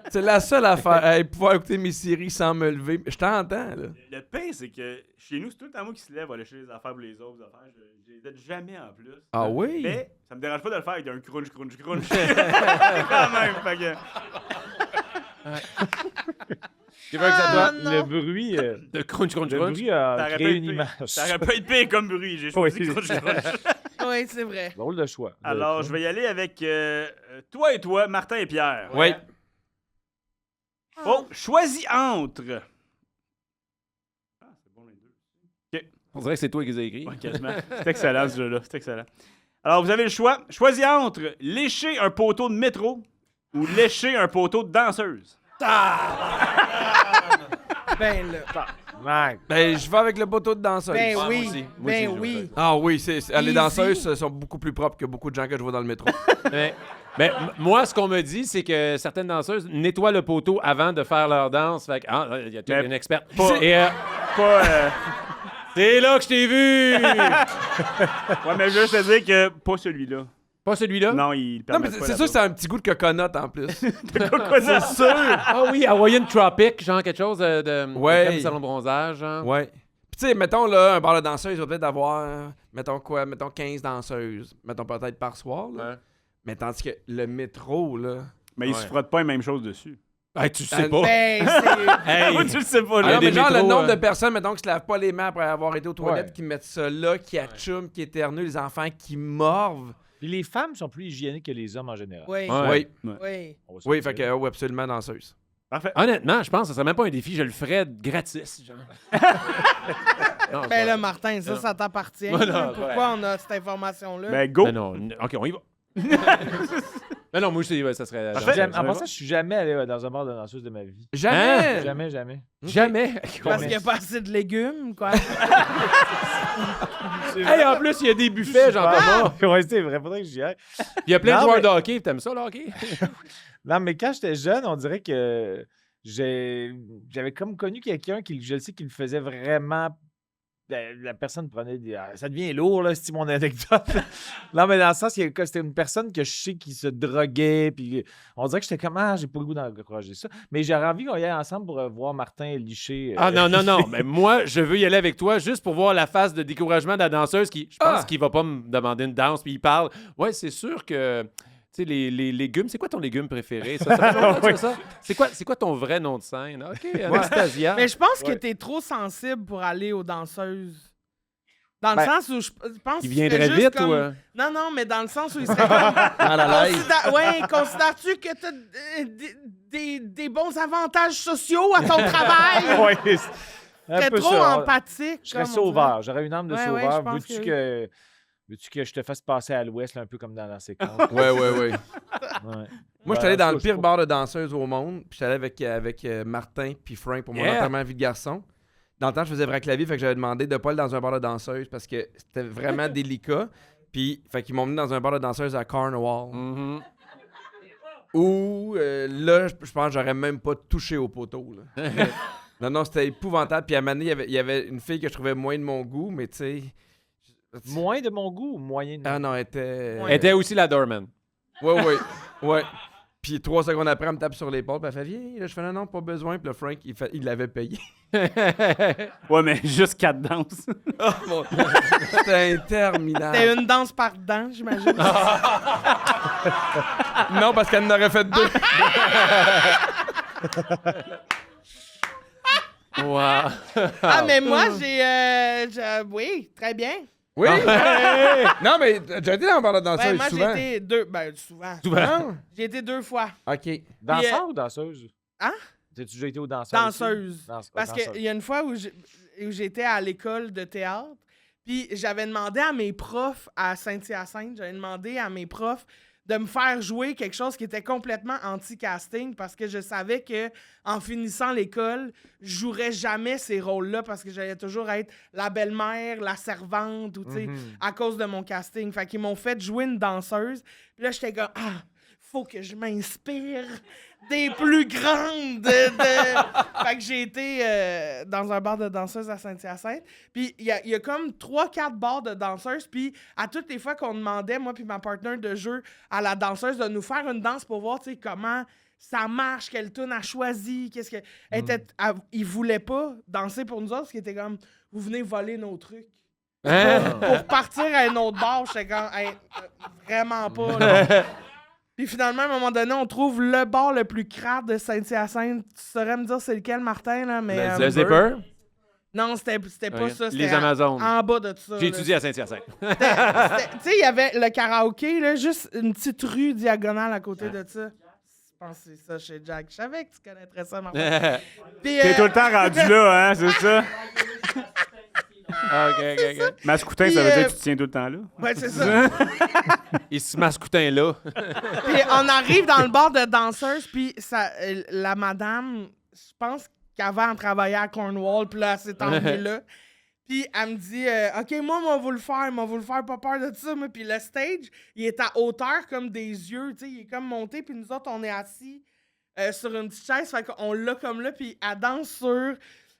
C'est la seule affaire à pouvoir écouter mes séries sans me lever. Je t'entends, là. Le pire, c'est que chez nous, c'est tout le temps moi qui se lève à lécher les affaires pour les autres affaires. Je les aide jamais en plus. Ah oui? Mais ça me dérange pas de le faire avec un crunch. Quand même, fait que... Tu veux que ça doit. non. Le bruit, De crunch. le bruit a Ça aurait créé pas une été- image. Ça aurait pas été pire comme bruit, j'ai choisi Oui. crunch. Oui, c'est vrai. Drôle de choix. Alors, je vais y aller avec toi et toi, Martin et Pierre. Oui. Oh, choisis entre... Ah, c'est bon les deux. On dirait que c'est toi qui les as écrits. Ouais, quasiment. C'est excellent ce jeu-là, c'est excellent. Alors, vous avez le choix. Choisis entre lécher un poteau de métro ou lécher un poteau de danseuse. Ben là. Ouais. Ben, je vais avec le poteau de danseuse. Ben moi oui. aussi. Moi Ben aussi, je oui. Ah oui, les Easy. danseuses sont beaucoup plus propres que beaucoup de gens que je vois dans le métro. Mais moi, ce qu'on me dit, c'est que certaines danseuses nettoient le poteau avant de faire leur danse. Fait que, il y a toute Mais une experte. pas- Et Pas... c'est là que je t'ai vu! Ouais, mais je veux juste te dire que pas celui-là. Pas celui-là? Non, il Non, permet mais pas c'est sûr que c'est un petit goût de coconut en plus. c'est sûr. Ah oui, Hawaiian Tropic, genre quelque chose de Ouais. crème salon de bronzage, genre. Ouais. Puis tu sais, mettons là, un bar de danseuses, il va peut-être avoir, mettons 15 danseuses. Mettons peut-être par soir, là. Ouais. Mais tandis que le métro, là... Mais il se frotte pas les mêmes choses dessus. Hey, tu sais pas. Ben, c'est. Hey, Moi, tu le sais pas, Ah là. non, mais des genre le métros, nombre de personnes, mettons, qui se lavent pas les mains après avoir été aux toilettes, Ouais. qui mettent ça là, qui atchument, qui éternuent, les enfants qui morvent. Puis les femmes sont plus hygiéniques que les hommes en général. Oui. Ouais. Oui. Oui. On va se Oui, le fait dire. que, oui, absolument danseuse. Parfait. honnêtement, je pense que ce serait même pas un défi, je le ferais gratis, genre. Non, c'est Ben pas- là, Martin, ça t'appartient. Voilà, Pourquoi on a cette information-là? Ben, go. Ben non, OK, on y va. Ben non, moi aussi, ouais, ça serait... Parfait. genre, En passant, je suis jamais allé dans un bar de danseuse de ma vie. Jamais! Jamais. Jamais. Parce qu'il n'y a pas assez de légumes, quoi. Hey, en plus, il y a des buffets, genre Thomas. Ouais, c'est vrai, faudrait que j'y aille. Il y a plein de Non, joueurs mais- de hockey. T'aimes ça, le hockey? Non, mais quand j'étais jeune, on dirait que j'avais comme connu quelqu'un qui, je le sais, qui le faisait vraiment. La personne prenait des. Ça devient lourd, là, c'est mon anecdote. Non, mais dans le sens que c'était une personne que je sais qui se droguait. Puis on dirait que j'étais comme, j'ai pas le goût d'encourager ça. Mais j'aurais envie qu'on y aille ensemble pour voir Martin licher. Ah non, mais moi, je veux y aller avec toi juste pour voir la phase de découragement de la danseuse qui, je pense qu'il va pas me demander une danse, puis il parle. Ouais, c'est sûr que, tu sais, les légumes, c'est quoi ton légume préféré? Ça fait longtemps que tu fais ça? C'est quoi ton vrai nom de scène? OK, Anastasia. Mais je pense que Ouais. t'es trop sensible pour aller aux danseuses. Dans le Ben, sens où je pense Il qu'il serait viendrait juste vite comme... ou... Non, mais dans le sens où il serait comme... Mal à l'aise. Ouais, considères-tu que t'as des bons avantages sociaux à ton travail? Ouais, c'est un T'es peu trop ça. empathique. Je serais comme on sauveur. J'aurais une âme de Ouais, ouais, sauveur. je pense Veux-tu que veux-tu que je te fasse passer à l'ouest, là, un peu comme dans la séquence? Ouais. Ouais. Moi, j'étais allé dans le en tout cas, pire bar de danseuses au monde. Puis j'étais allé avec Martin puis Frank pour mon Yeah. enterrement à vie de garçon. Dans le temps, je faisais vrac la vie, fait que j'avais demandé de pas aller dans un bar de danseuses parce que c'était vraiment délicat. Puis, fait qu'ils m'ont mis dans un bar de danseuses à Carnival. Mhm. Où, là, je pense que j'aurais même pas touché au poteau. Là. non, c'était épouvantable. Puis à un moment donné, il y avait une fille que je trouvais moins de mon goût, mais tu sais... Moins de mon goût ou moyen de mon Ah non, elle était... Elle était aussi la doorman. Ouais. Puis 3 secondes après, elle me tape sur l'épaule, puis elle fait « Viens. » Là, je fais « Non, pas besoin. » Puis le Frank, il l'avait payé. Ouais, mais juste 4 danses. C'était interminable. C'était une danse par dent, j'imagine. Non, parce qu'elle en aurait fait 2. Wow. Mais moi, oui, très bien. Oui! Non, mais j'ai été dans un bar de danseuse Ouais, moi, souvent. j'ai été deux... Ben, souvent. Souvent? J'ai été 2 fois. OK. Danseur ou danseuse? Hein? T'as-tu déjà été aux danseuses? Danseuse. Parce qu'il y a une fois où j'étais à l'école de théâtre, puis j'avais demandé à mes profs à Saint-Hyacinthe, j'avais demandé à mes profs de me faire jouer quelque chose qui était complètement anti-casting parce que je savais que en finissant l'école, je jouerais jamais ces rôles-là parce que j'allais toujours être la belle-mère, la servante, ou tu sais, à cause de mon casting. Fait qu'ils m'ont fait jouer une danseuse. Puis là, j'étais comme, faut que je m'inspire des plus grandes. Fait que j'ai été dans un bar de danseuses à Saint-Hyacinthe. Puis il y a comme 3-4 bars de danseuses. Puis à toutes les fois qu'on demandait, moi puis ma partenaire de jeu, à la danseuse de nous faire une danse pour voir, tu sais, comment ça marche, quelle tune a choisi, qu'est-ce que... Ils voulaient pas danser pour nous autres, parce qu'ils étaient comme, vous venez voler nos trucs. Pour partir à un autre bar, j'étais comme, hey, vraiment pas, là. Puis finalement, à un moment donné, on trouve le bar le plus crade de Saint-Hyacinthe. Tu saurais me dire c'est lequel, Martin? Là, mais, Le Zipper? Non, c'était pas ça. C'était Les Amazones. En bas de tout ça. J'ai étudié à Saint-Hyacinthe. Tu sais, il y avait le karaoké, là, juste une petite rue diagonale à côté de ça. Je pense que c'est ça chez Jack. Je savais que tu connaîtrais ça, Martin. Puis, T'es tout le temps rendu là, hein, c'est ça? OK. Mascoutin, Puis, ça veut dire que tu te tiens tout le temps là? Ouais, c'est ça. Et ce mascoutin-là. Puis on arrive dans le bar de danseuses, puis la madame, je pense qu'avant, elle travaillait à Cornwall, puis là, elle s'est emmenée là. Puis elle me dit, OK, moi, vous le faire, pas peur de ça. Moi. Puis le stage, il est à hauteur comme des yeux, tu sais, il est comme monté, puis nous autres, on est assis sur une petite chaise, fait qu'on l'a comme là, puis elle danse sur,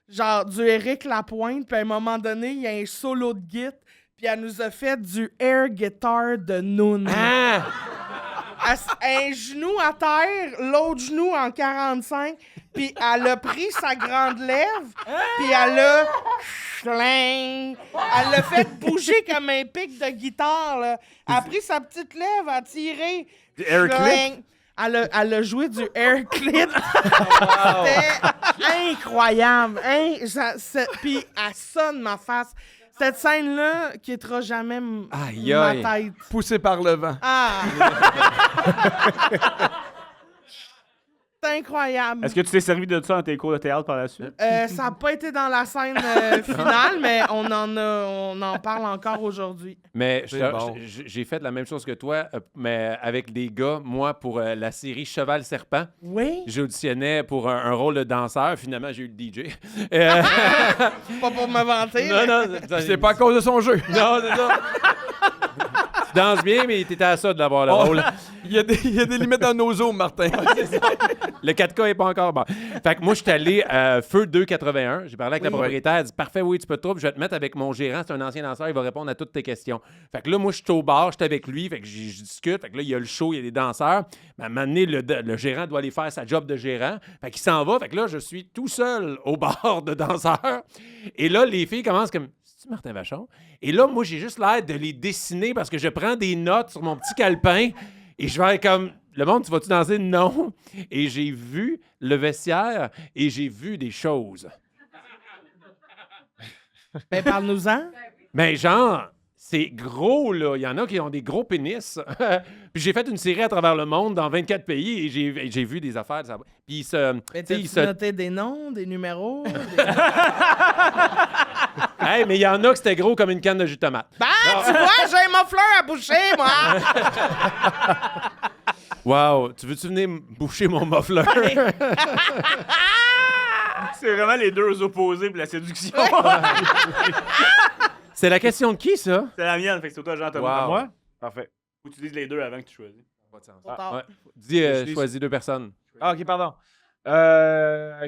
genre, du Éric Lapointe, puis à un moment donné, il y a un solo de guitare, puis elle nous a fait du air guitar de Noon. Un genou à terre, l'autre genou en 45, puis elle a pris sa grande lèvre, puis elle l'a fait bouger comme un pic de guitare, là. Elle a pris sa petite lèvre, elle a tiré. Du air clip? Elle a joué du air clip. C'était incroyable. Puis elle sonne ma face. Cette scène-là quittera jamais ma tête. Poussé par le vent. C'est incroyable. Est-ce que tu t'es servi de ça dans tes cours de théâtre par la suite? Ça n'a pas été dans la scène finale, mais on en parle encore aujourd'hui. Mais bon. j'ai fait la même chose que toi, mais avec des gars. Moi, pour la série Cheval-Serpent, Oui? j'auditionnais pour un rôle de danseur. Finalement, j'ai eu le DJ. Pas pour me vanter. non, C'est pas à cause de son jeu. Non, c'est ça. Tu danses bien, mais t'étais à ça de l'avoir le rôle. Il y a des limites dans nos os, Martin. Le 4K est pas encore bon. Fait que moi, je suis allé à Feu 281. J'ai parlé avec la propriétaire. Elle dit parfait, oui, tu peux te trouver. Je vais te mettre avec mon gérant. C'est un ancien danseur. Il va répondre à toutes tes questions. Fait que là, moi, je suis au bar. Je suis avec lui. Fait que je discute. Fait que là, il y a le show. Il y a des danseurs. Mais à un moment donné, le gérant doit aller faire sa job de gérant. Fait qu'il s'en va. Fait que là, je suis tout seul au bar de danseurs. Et là, les filles commencent comme. C'est Martin Vachon? Et là, moi, j'ai juste l'air de les dessiner parce que je prends des notes sur mon petit calepin et je vais être comme, le monde, tu vas-tu danser? Non. Et j'ai vu le vestiaire et j'ai vu des choses. Ben, parle-nous-en. Mais genre, c'est gros, là. Il y en a qui ont des gros pénis. Puis j'ai fait une série à travers le monde dans 24 pays et j'ai vu des affaires. Puis T'as-tu noté des noms, des numéros? Hey, mais il y en a que c'était gros comme une canne de jus de tomate. Ben, tu vois, j'ai un muffler à boucher, moi! Wow, tu veux-tu venir boucher mon muffler? C'est vraiment les deux opposés pour la séduction. C'est la question de qui, ça? C'est la mienne, fait que c'est toi, Jean-Thomas. Wow. Moi? Parfait. Faut que tu dises les deux avant que tu choisis. Trop tard. Ouais. Dis, choisis 2 personnes. Ah, OK, pardon.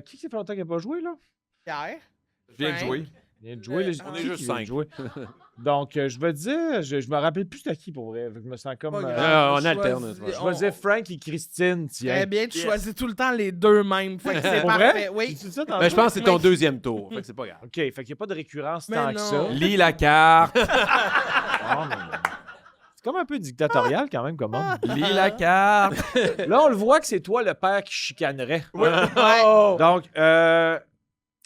Qui ça fait longtemps qu'il n'a pas joué, là? Pierre? Je viens de jouer. Il vient de jouer. on Qui est juste qui vient de 5. jouer? Donc, je vais dire, je me rappelle plus c'était qui pour vrai. Fait que je me sens comme. Pas grave. On alterne. Je vais dire Frank et Christine, tiens. Très bien, tu choisis tout le temps les deux mêmes. Fait que c'est Pour parfait. vrai? Oui. C'est ça, Ben, je pense que c'est ton deuxième tour. Fait que c'est pas grave. OK, fait qu'il n'y a pas de récurrence Mais tant que non. ça. Lis la carte. Ah, mais- C'est comme un peu dictatorial quand même, comme homme. Lis la carte. Là, on le voit que c'est toi le père qui chicanerait. Ouais. Donc,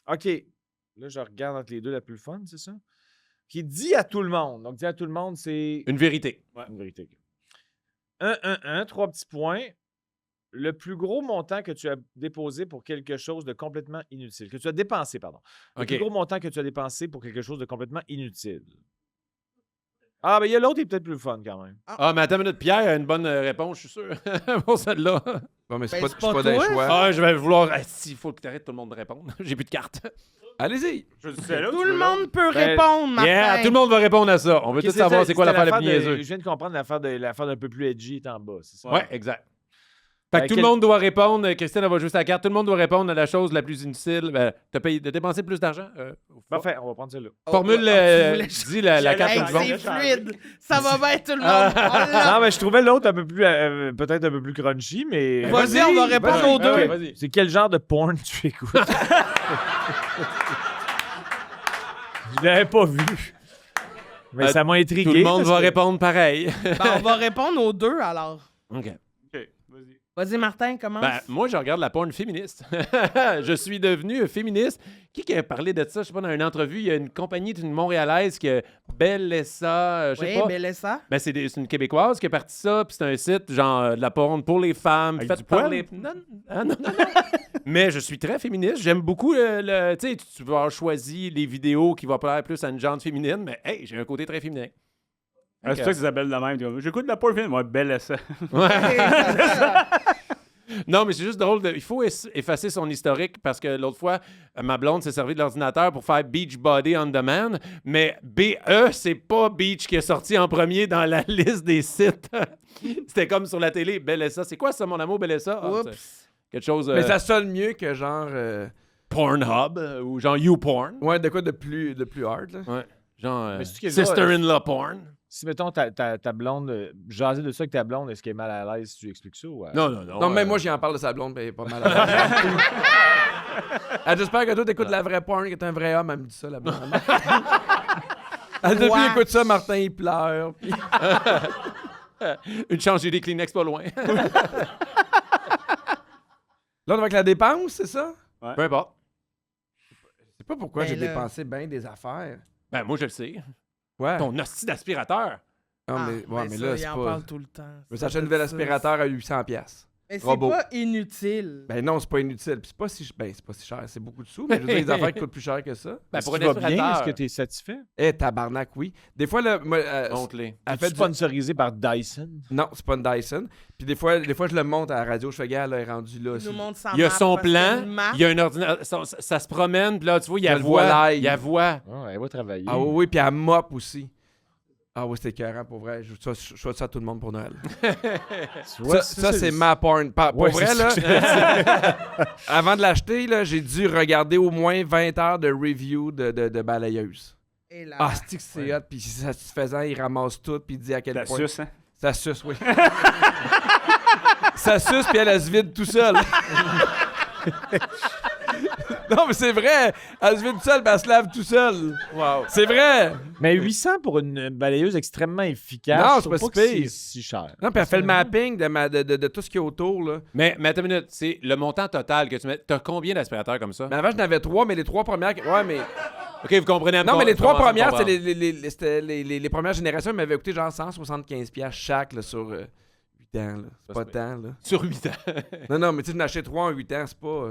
OK. Là, je regarde entre les deux la plus fun, c'est ça? Qui dit à tout le monde. Donc, dit à tout le monde, c'est Une vérité. une vérité. 1, 3 petits points. Le plus gros montant que tu as déposé pour quelque chose de complètement inutile. Que tu as dépensé, pardon. Le OK. plus gros montant que tu as dépensé pour quelque chose de complètement inutile. Ah, ben il y a l'autre, il est peut-être plus fun quand même. Ah, mais attends une minute. Pierre a une bonne réponse, je suis sûr, pour celle-là. Bon, mais c'est Ben, pas, c'est je suis pas pas d'un toi. choix. Ah, je vais vouloir... Il faut que tu arrêtes tout le monde de répondre. J'ai plus de cartes. Allez-y. Je dis celle-là, Tout tu le veux monde peut Ben, répondre, Martin. Yeah, tout le monde va répondre à ça. On veut Ok, tous savoir c'est quoi c'était l'affaire de l'affaire niaiseux. Je viens de comprendre l'affaire d'un peu plus edgy est en bas, c'est ça? Ouais, exact. Fait que tout quel- le monde doit répondre. Christine, elle va juste à la carte. Tout le monde doit répondre à la chose la plus inutile. De dépenser plus d'argent. Parfait, on va prendre celle-là. Formule, tu voulais- dis la carte Hey, du bon. c'est fluide. Ça va bien, tout le monde. On l'a. Non, mais je trouvais l'autre un peu plus, peut-être un peu plus crunchy, mais... Vas-y, on va répondre aux deux. Ouais, vas-y. C'est quel genre de porn tu écoutes? Je l'avais pas vu. Mais ça m'a intrigué. Tout le monde parce va que- répondre pareil. Ben, on va répondre aux deux, alors. OK. OK, vas-y. Vas-y, Martin, commence. Ben, moi, je regarde la porn féministe. Je suis devenu féministe. Qui a parlé de ça? Je sais pas, dans une entrevue, il y a une compagnie d'une Montréalaise qui a Bellessa, je sais Oui, pas. Bellessa. Ben, c'est une Québécoise qui a parti ça, puis c'est un site genre de la porn pour les femmes, Avec fait du par poil? les... Non, non. Mais je suis très féministe. J'aime beaucoup le tu sais, tu vas avoir choisi les vidéos qui vont plaire plus à une genre féminine, mais hey, j'ai un côté très féminin. C'est pour ça que ça s'appelle de même. J'écoute de la porn film. Ouais, belle ça. Non, mais c'est juste drôle. Il faut effacer son historique parce que l'autre fois, ma blonde s'est servi de l'ordinateur pour faire Beach Body on Demand, mais BE, c'est pas Beach qui est sorti en premier dans la liste des sites. C'était comme sur la télé. Bellessa. C'est quoi ça, mon amour, Bellessa? Ah, c'est Oups. quelque chose... Mais ça sonne mieux que genre. Pornhub ou genre YouPorn. Ouais, de quoi de plus hard, là. Ouais. Genre Mais c'est-tu que Sister-in-law porn. Si, mettons, ta blonde, jaser de ça avec ta blonde, est-ce qu'elle est mal à l'aise si tu expliques ça? Ou, Non. Non, même moi, j'y en parle de sa blonde, mais elle est pas mal à l'aise. J'espère que toi, t'écoutes la vraie porn, que t'es un vrai homme, elle me dit ça, la blonde. Depuis qu'il écoute ça, Martin, il pleure. Puis... Une chance, j'ai des Kleenex pas loin. Là, avec la dépense, c'est ça? Peu importe. Je sais pas pourquoi Ben j'ai là. dépensé bien des affaires. Ben, moi, je le sais. Ouais. Ton hostie d'aspirateur. Non, Ah, mais, ouais, mais ça, là, il c'est en pas... parle tout le temps. Je me suis acheté un nouvel aspirateur à 800$. Mais c'est Robot. pas inutile. Ben non, c'est pas inutile. Puis c'est pas si cher. C'est beaucoup de sous, mais je veux dire, des affaires qui coûtent plus cher que ça. Ben, est-ce pour un qu'il va bien? aspirateur. Est-ce que tu es satisfait? Eh, tabarnak, oui. Des fois, là, moi, Montre-les. elle Es-tu fait du... sponsorisé par Dyson? Non, c'est pas une Dyson. Puis des fois, je le monte à la radio. Je fais, gars, là, elle est rendue là. Il nous montre sa Il y a map son parce qu'il y a plan, une map. il y a un ordinateur, ça se promène, puis là, tu vois, il y a Je le vois voix. live. Il y a voix. Ah, elle va travailler. Ah oui, oui, puis elle mop aussi. Ah oui, c'était écœurant, pour vrai. Je souhaite ça à tout le monde pour Noël. Tu vois, Ça, c'est ma porn. Pour Ouais, vrai, c'est là, ça. avant de l'acheter, là, j'ai dû regarder au moins 20 heures de review de balayeuse. Et là, Ah, c'est hot, puis c'est satisfaisant, il ramasse tout, puis il dit à quel La point... suce, hein? Ça suce, oui. Ça suce, puis elle se vide tout seul. Non, mais c'est vrai. Elle se vide tout seul, puis elle se lave tout seul. Wow. C'est vrai. Mais 800 pour une balayeuse extrêmement efficace, Non, je c'est pas trouve si que pire. c'est si cher. Non, puis elle fait le mapping de tout ce qu'il y a autour, là. Mais attends une minute, c'est le montant total que tu mets. T'as combien d'aspirateurs comme ça? Mais avant, j'en avais 3, mais les 3 premières... Ouais, mais... OK, vous comprenez. Non, mais les 3 commencez à me premières, c'est comprendre. c'était les premières générations, ils m'avaient coûté genre 175$ chaque, là, sur 8 ans, là. C'est pas tant, là. Sur 8 ans. Non, mais tu sais, d'en acheter 3 en 8 ans, c'est pas...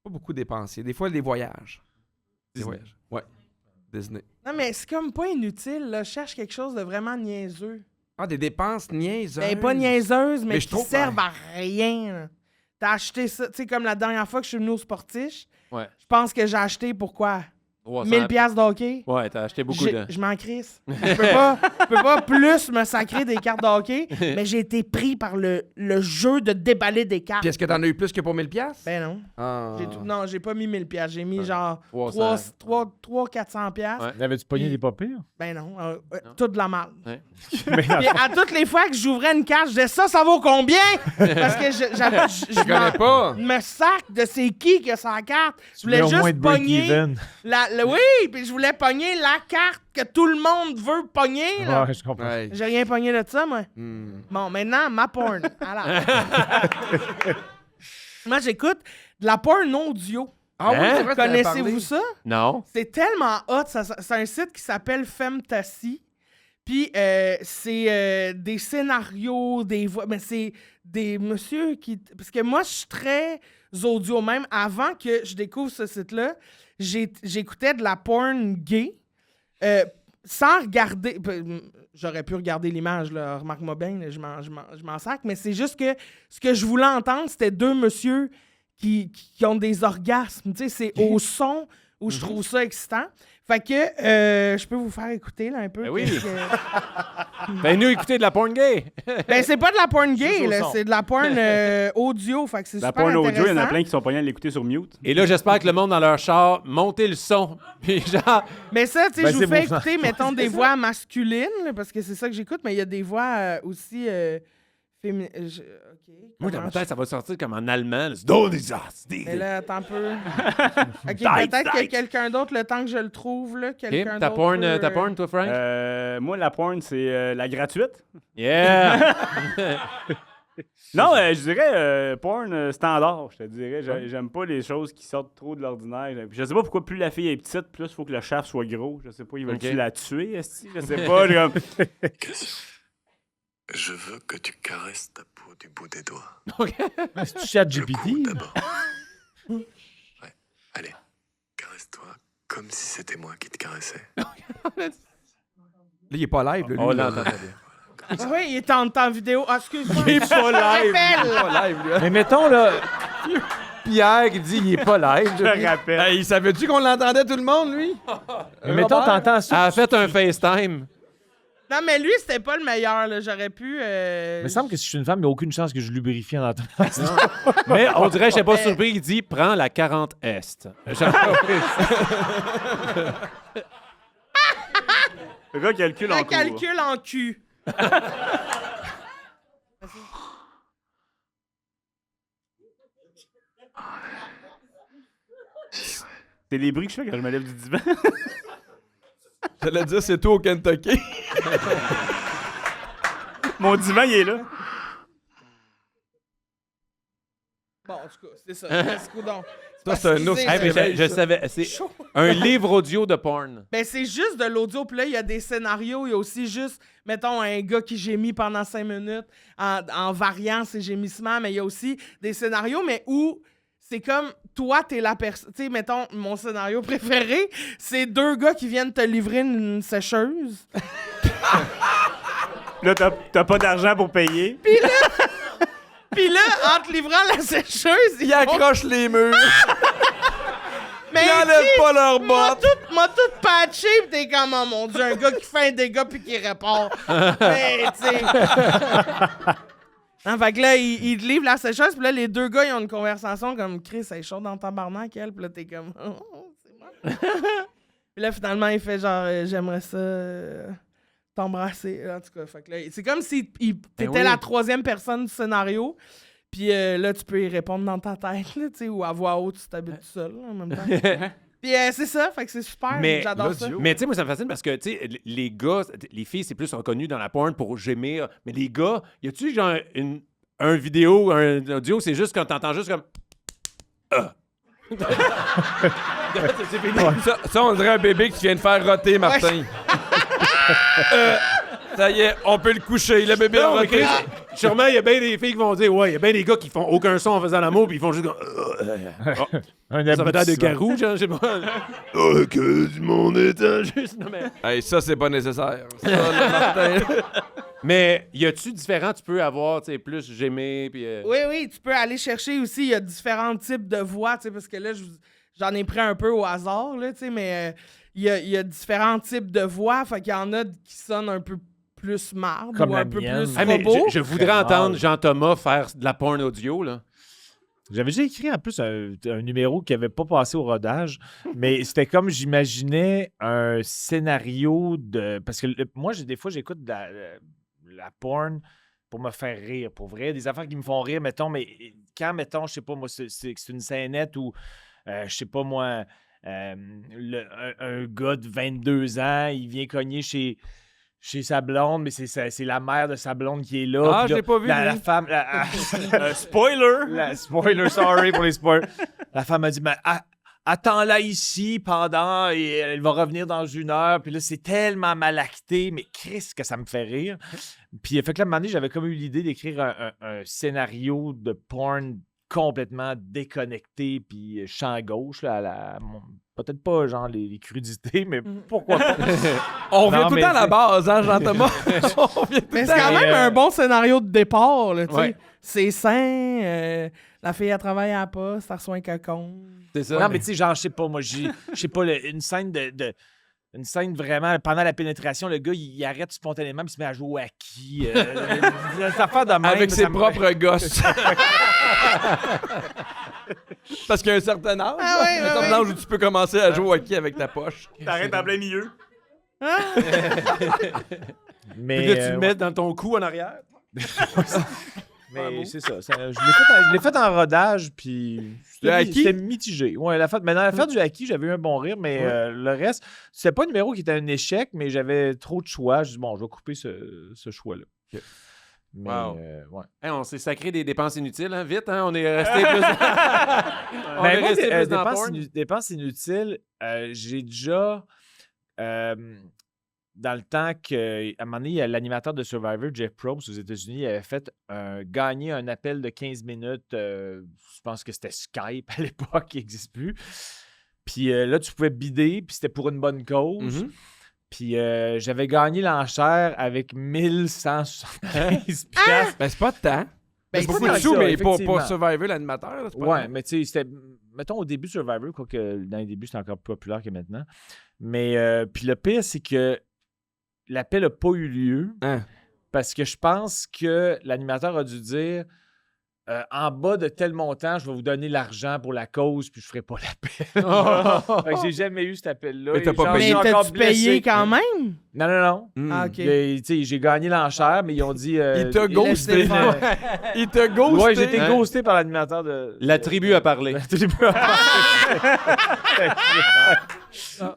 pas beaucoup dépensé. Des fois, des voyages. Des Disney. voyages. Ouais. Disney. Non, mais c'est comme pas inutile, là. Je cherche quelque chose de vraiment niaiseux. Ah, des dépenses niaiseuses. Ben, pas niaiseuse, mais je qui trouve- servent à rien. là. T'as acheté ça, tu sais, comme la dernière fois que je suis venu au Sportiche, Ouais. je pense que j'ai acheté pourquoi? 300. 1000 piastres d'hockey. Ouais, t'as acheté beaucoup de. Je m'en crisse. Je peux pas plus me sacrer des cartes de hockey, mais j'ai été pris par le jeu de déballer des cartes. Puis est-ce que t'en as eu plus que pour 1000$? Ben non. Ah. Non, j'ai pas mis 1000 piastres. J'ai mis genre 300. 400 piastres. Ouais. Avais-tu pogné des pas pires? Ben non, toute de la merde. Ouais. Mais Puis à toutes les fois que j'ouvrais une carte, je disais ça vaut combien? Parce que je connais pas. me sac de c'est qui que sa carte. Je voulais au moins juste de pogner. break-even. Oui, puis je voulais pogner la carte que tout le monde veut pogner. Là. Ouais, je comprends. Ouais. J'ai rien pogné de ça, moi. Hmm. Bon, maintenant, ma porn. Alors. Moi, j'écoute de la porn audio. Ah oui, Hein? c'est vrai, t'en avais parlé. Connaissez-vous ça? Non. C'est tellement hot. C'est un site qui s'appelle Femtasy. Puis c'est des scénarios, des voix. Mais c'est des messieurs qui. Parce que moi, je suis très audio. Même avant que je découvre ce site-là, j'écoutais de la porn gay. sans regarder... J'aurais pu regarder l'image, là, remarque-moi bien, là, je m'en sac, mais c'est juste que ce que je voulais entendre, c'était deux messieurs qui ont des orgasmes. Tu sais, c'est au son où je trouve ça excitant. Fait que je peux vous faire écouter là, un peu. Ben oui. Ben nous, écoutez de la porn gay. Ben c'est pas de la porn gay, Juste au là, son. c'est de la porn audio. Fait que c'est La super porn audio, il y en a intéressant. plein qui sont pognés à l'écouter sur mute. Et là, j'espère que le monde dans leur char, montez le son. Puis genre, Mais ça, tu sais, Ben, je vous c'est fais beau, ça. écouter, mettons, des voix masculines, là, parce que c'est ça que j'écoute, mais il y a des voix aussi féminines. OK. moi, dans comment ma tête, ça va sortir comme en allemand. là. Oh, des as, des- Mais là, attends un peu. OK, peut-être que quelqu'un d'autre, le temps que je le trouve, là, OK, quelqu'un ta d'autre porn, peut, ta porn, toi, Frank? Moi, la porn, c'est la gratuite. Yeah! Non, je dirais porn standard, je te dirais. J'aime pas les choses qui sortent trop de l'ordinaire. Je sais pas pourquoi plus la fille est petite, plus il faut que le shaft soit gros. Je sais pas, ils veulent-tu Ok. la tuer, esti? Je sais pas. Comme... Je veux que tu caresses ta peau du bout des doigts. C'est-tu chat Le cou GPT? d'abord. Ouais, allez, caresse-toi comme si c'était moi qui te caressais. Là, il est pas live, là, lui. On là. l'entend très bien. Ah oui, il est en temps vidéo. Ah, excuse-moi. Il est pas live. Rappelle. Pas live, là. Mais mettons, là, Pierre qui dit il est pas live. Je rappelle. Hey, savais-tu qu'on l'entendait tout le monde, lui? mais mettons, t'entends Elle ça. a fait un FaceTime. Non, mais lui, c'était pas le meilleur, là. J'aurais pu... Il me semble que si je suis une femme, il n'y a aucune chance que je lubrifie en entendant. Mais on dirait, je sais pas surpris, il dit prends la 40 Est. Le gars calcule en Un cours. calcul en cul. C'est les bruits que je fais quand je me lève du divan. J'allais dire, c'est tout au Kentucky. Mon divan, il est là. Bon, en tout cas, c'est ça. Merci, coudonc. Ça, c'est un ours. Hey, mais je savais, c'est un livre audio de porn. Ben, c'est juste de l'audio. Puis là, il y a des scénarios. Il y a aussi juste, mettons, un gars qui gémit pendant 5 minutes en variant ses gémissements. Mais il y a aussi des scénarios, mais où c'est comme toi, t'es la personne. Tu sais, mettons, mon scénario préféré, c'est deux gars qui viennent te livrer une sécheuse. Là, t'as pas d'argent pour payer. Puis là, en te livrant la sécheuse, Ils accrochent les murs. Mais Ils enlèvent pas leurs bottes. m'a tout patché, pis t'es comme, oh mon Dieu, un gars qui fait un dégât puis qui répond. Mais, tu sais. Fait que là, il te livre la sécheuse, pis là, les deux gars, ils ont une conversation comme, Chris, elle est chaude dans le tabarnak, elle. Pis là, t'es comme, oh, c'est moi. Puis là, finalement, il fait genre, j'aimerais ça t'embrasser. En tout cas, fait que là, c'est comme si t'étais oui. la troisième personne du scénario. Puis là, tu peux y répondre dans ta tête, là, tu sais, ou à voix haute, tu t'habites tout seul, là, en même temps. Puis c'est ça, fait que c'est super, Mais j'adore ça. Mais tu sais, moi, ça me fascine parce que, tu sais, les gars, les filles, c'est plus reconnu dans la porn pour gémir. Mais les gars, y a-tu genre un vidéo, un audio, c'est juste quand t'entends juste comme. C'est fini. Ça, on dirait un bébé qui vient de faire roter, Martin. Ça y est, on peut le coucher. Le bébé a Non, mais roté. Chris, sûrement, il y a bien des filles qui vont dire, ouais, il y a bien des gars qui font aucun son en faisant l'amour, puis ils font juste comme. Un Ça va être de aboutissement. garou, genre, je sais pas. Oh, que du monde est juste. Non, mais. Hey, ça, c'est pas nécessaire. Ça, le Martin. Mais y a-tu différent, tu peux avoir, tu sais, plus gémir, puis. Oui, tu peux aller chercher aussi, il y a différents types de voix, tu sais, parce que là, j'en ai pris un peu au hasard, là, tu sais, mais il y a différents types de voix, fait qu'il y en a qui sonnent un peu plus marde Comme ou la un peu mienne. plus Ah, mais robot. je voudrais Très entendre mal. Jean-Thomas faire de la porn audio, là. J'avais déjà écrit en plus un numéro qui n'avait pas passé au rodage, mais c'était comme j'imaginais un scénario de. Parce que moi, des fois, j'écoute de la porn pour me faire rire, pour vrai. Des affaires qui me font rire, mettons, mais quand, mettons, je sais pas, moi, c'est une scénette où, je sais pas, moi, un gars de 22 ans, il vient cogner chez sa blonde, mais c'est la mère de sa blonde qui est là. Ah, Puis je là, l'ai pas vu, La lui. femme. Spoiler! Spoiler, sorry pour les spoilers. La femme a dit, mais attends-la ici pendant, et elle va revenir dans 1 heure. Puis là, c'est tellement mal acté, mais Chris, que ça me fait rire. Puis, fait que là, à un moment donné, j'avais comme eu l'idée d'écrire un scénario de porn complètement déconnecté, puis champ gauche, là, Peut-être pas, genre, les crudités, mais pourquoi pas? On revient Non, tout le mais temps à la c'est- base, hein, Jean-Thomas? On revient tout Mais le c'est temps. quand même un bon scénario de départ, là, tu sais. Ouais. C'est sain, la fille, elle travaille à la poste, elle reçoit un cocon. C'est ça. Non, mais tu sais, genre, je sais pas, moi, je sais pas, une scène une scène vraiment, pendant la pénétration, le gars, il arrête spontanément puis il se met à jouer au hockey. Cette affaire de même, Avec ça ses me- propres gosses. Parce qu'il y a un certain âge. Ah ouais, un ouais, certain ouais. âge où tu peux commencer à jouer au hockey avec ta poche. T'arrêtes en plein milieu. Mais, Puis là, tu le mets dans ton cou en arrière. mais c'est ça. Je l'ai fait en rodage, puis Le haki? c'était mitigé. Ouais, mais dans l'affaire du haki, j'avais eu un bon rire, mais le reste, c'était pas un numéro qui était un échec, mais j'avais trop de choix. Je dis, bon, je vais couper ce choix-là. Ok. Mais, Wow. ouais. Hey, on s'est sacré des dépenses inutiles, hein? Vite, hein? On est resté plus... on Ben, est moi, resté plus dans dépenses, porn. dépenses inutiles, j'ai déjà, dans le temps qu'à un moment donné, il y a l'animateur de Survivor, Jeff Probst, aux États-Unis, il avait fait gagner un appel de 15 minutes. Je pense que c'était Skype à l'époque, qui n'existe plus. Puis là, tu pouvais bider, puis c'était pour une bonne cause. Mhm. Puis j'avais gagné l'enchère avec 1175 piastres. Ben, c'est pas de temps. Ben, C'est beaucoup c'est de sous, ça, mais pour effectivement. Survivor, l'animateur, là, c'est pas Ouais, tant. mais tu sais, c'était. Mettons au début Survivor, quoique dans les débuts, c'était encore plus populaire que maintenant. Mais puis le pire, c'est que l'appel n'a pas eu lieu Hein. parce que je pense que l'animateur a dû dire en bas de tel montant, je vais vous donner l'argent pour la cause, puis je ferai pas l'appel. Fait que j'ai jamais eu cet appel-là. Mais t'as Et pas genre, Mais payé. j'ai encore t'as-tu payé blessé. quand même? Non, non, non. Hmm. Ah, ok. Tu sais, j'ai gagné l'enchère, mais ils ont dit. Il t'a ghosté. laissez faire. Il t'a ghosté. Ouais, j'ai été Hein? ghosté par l'animateur de. La tribu a parlé. La tribu a parlé.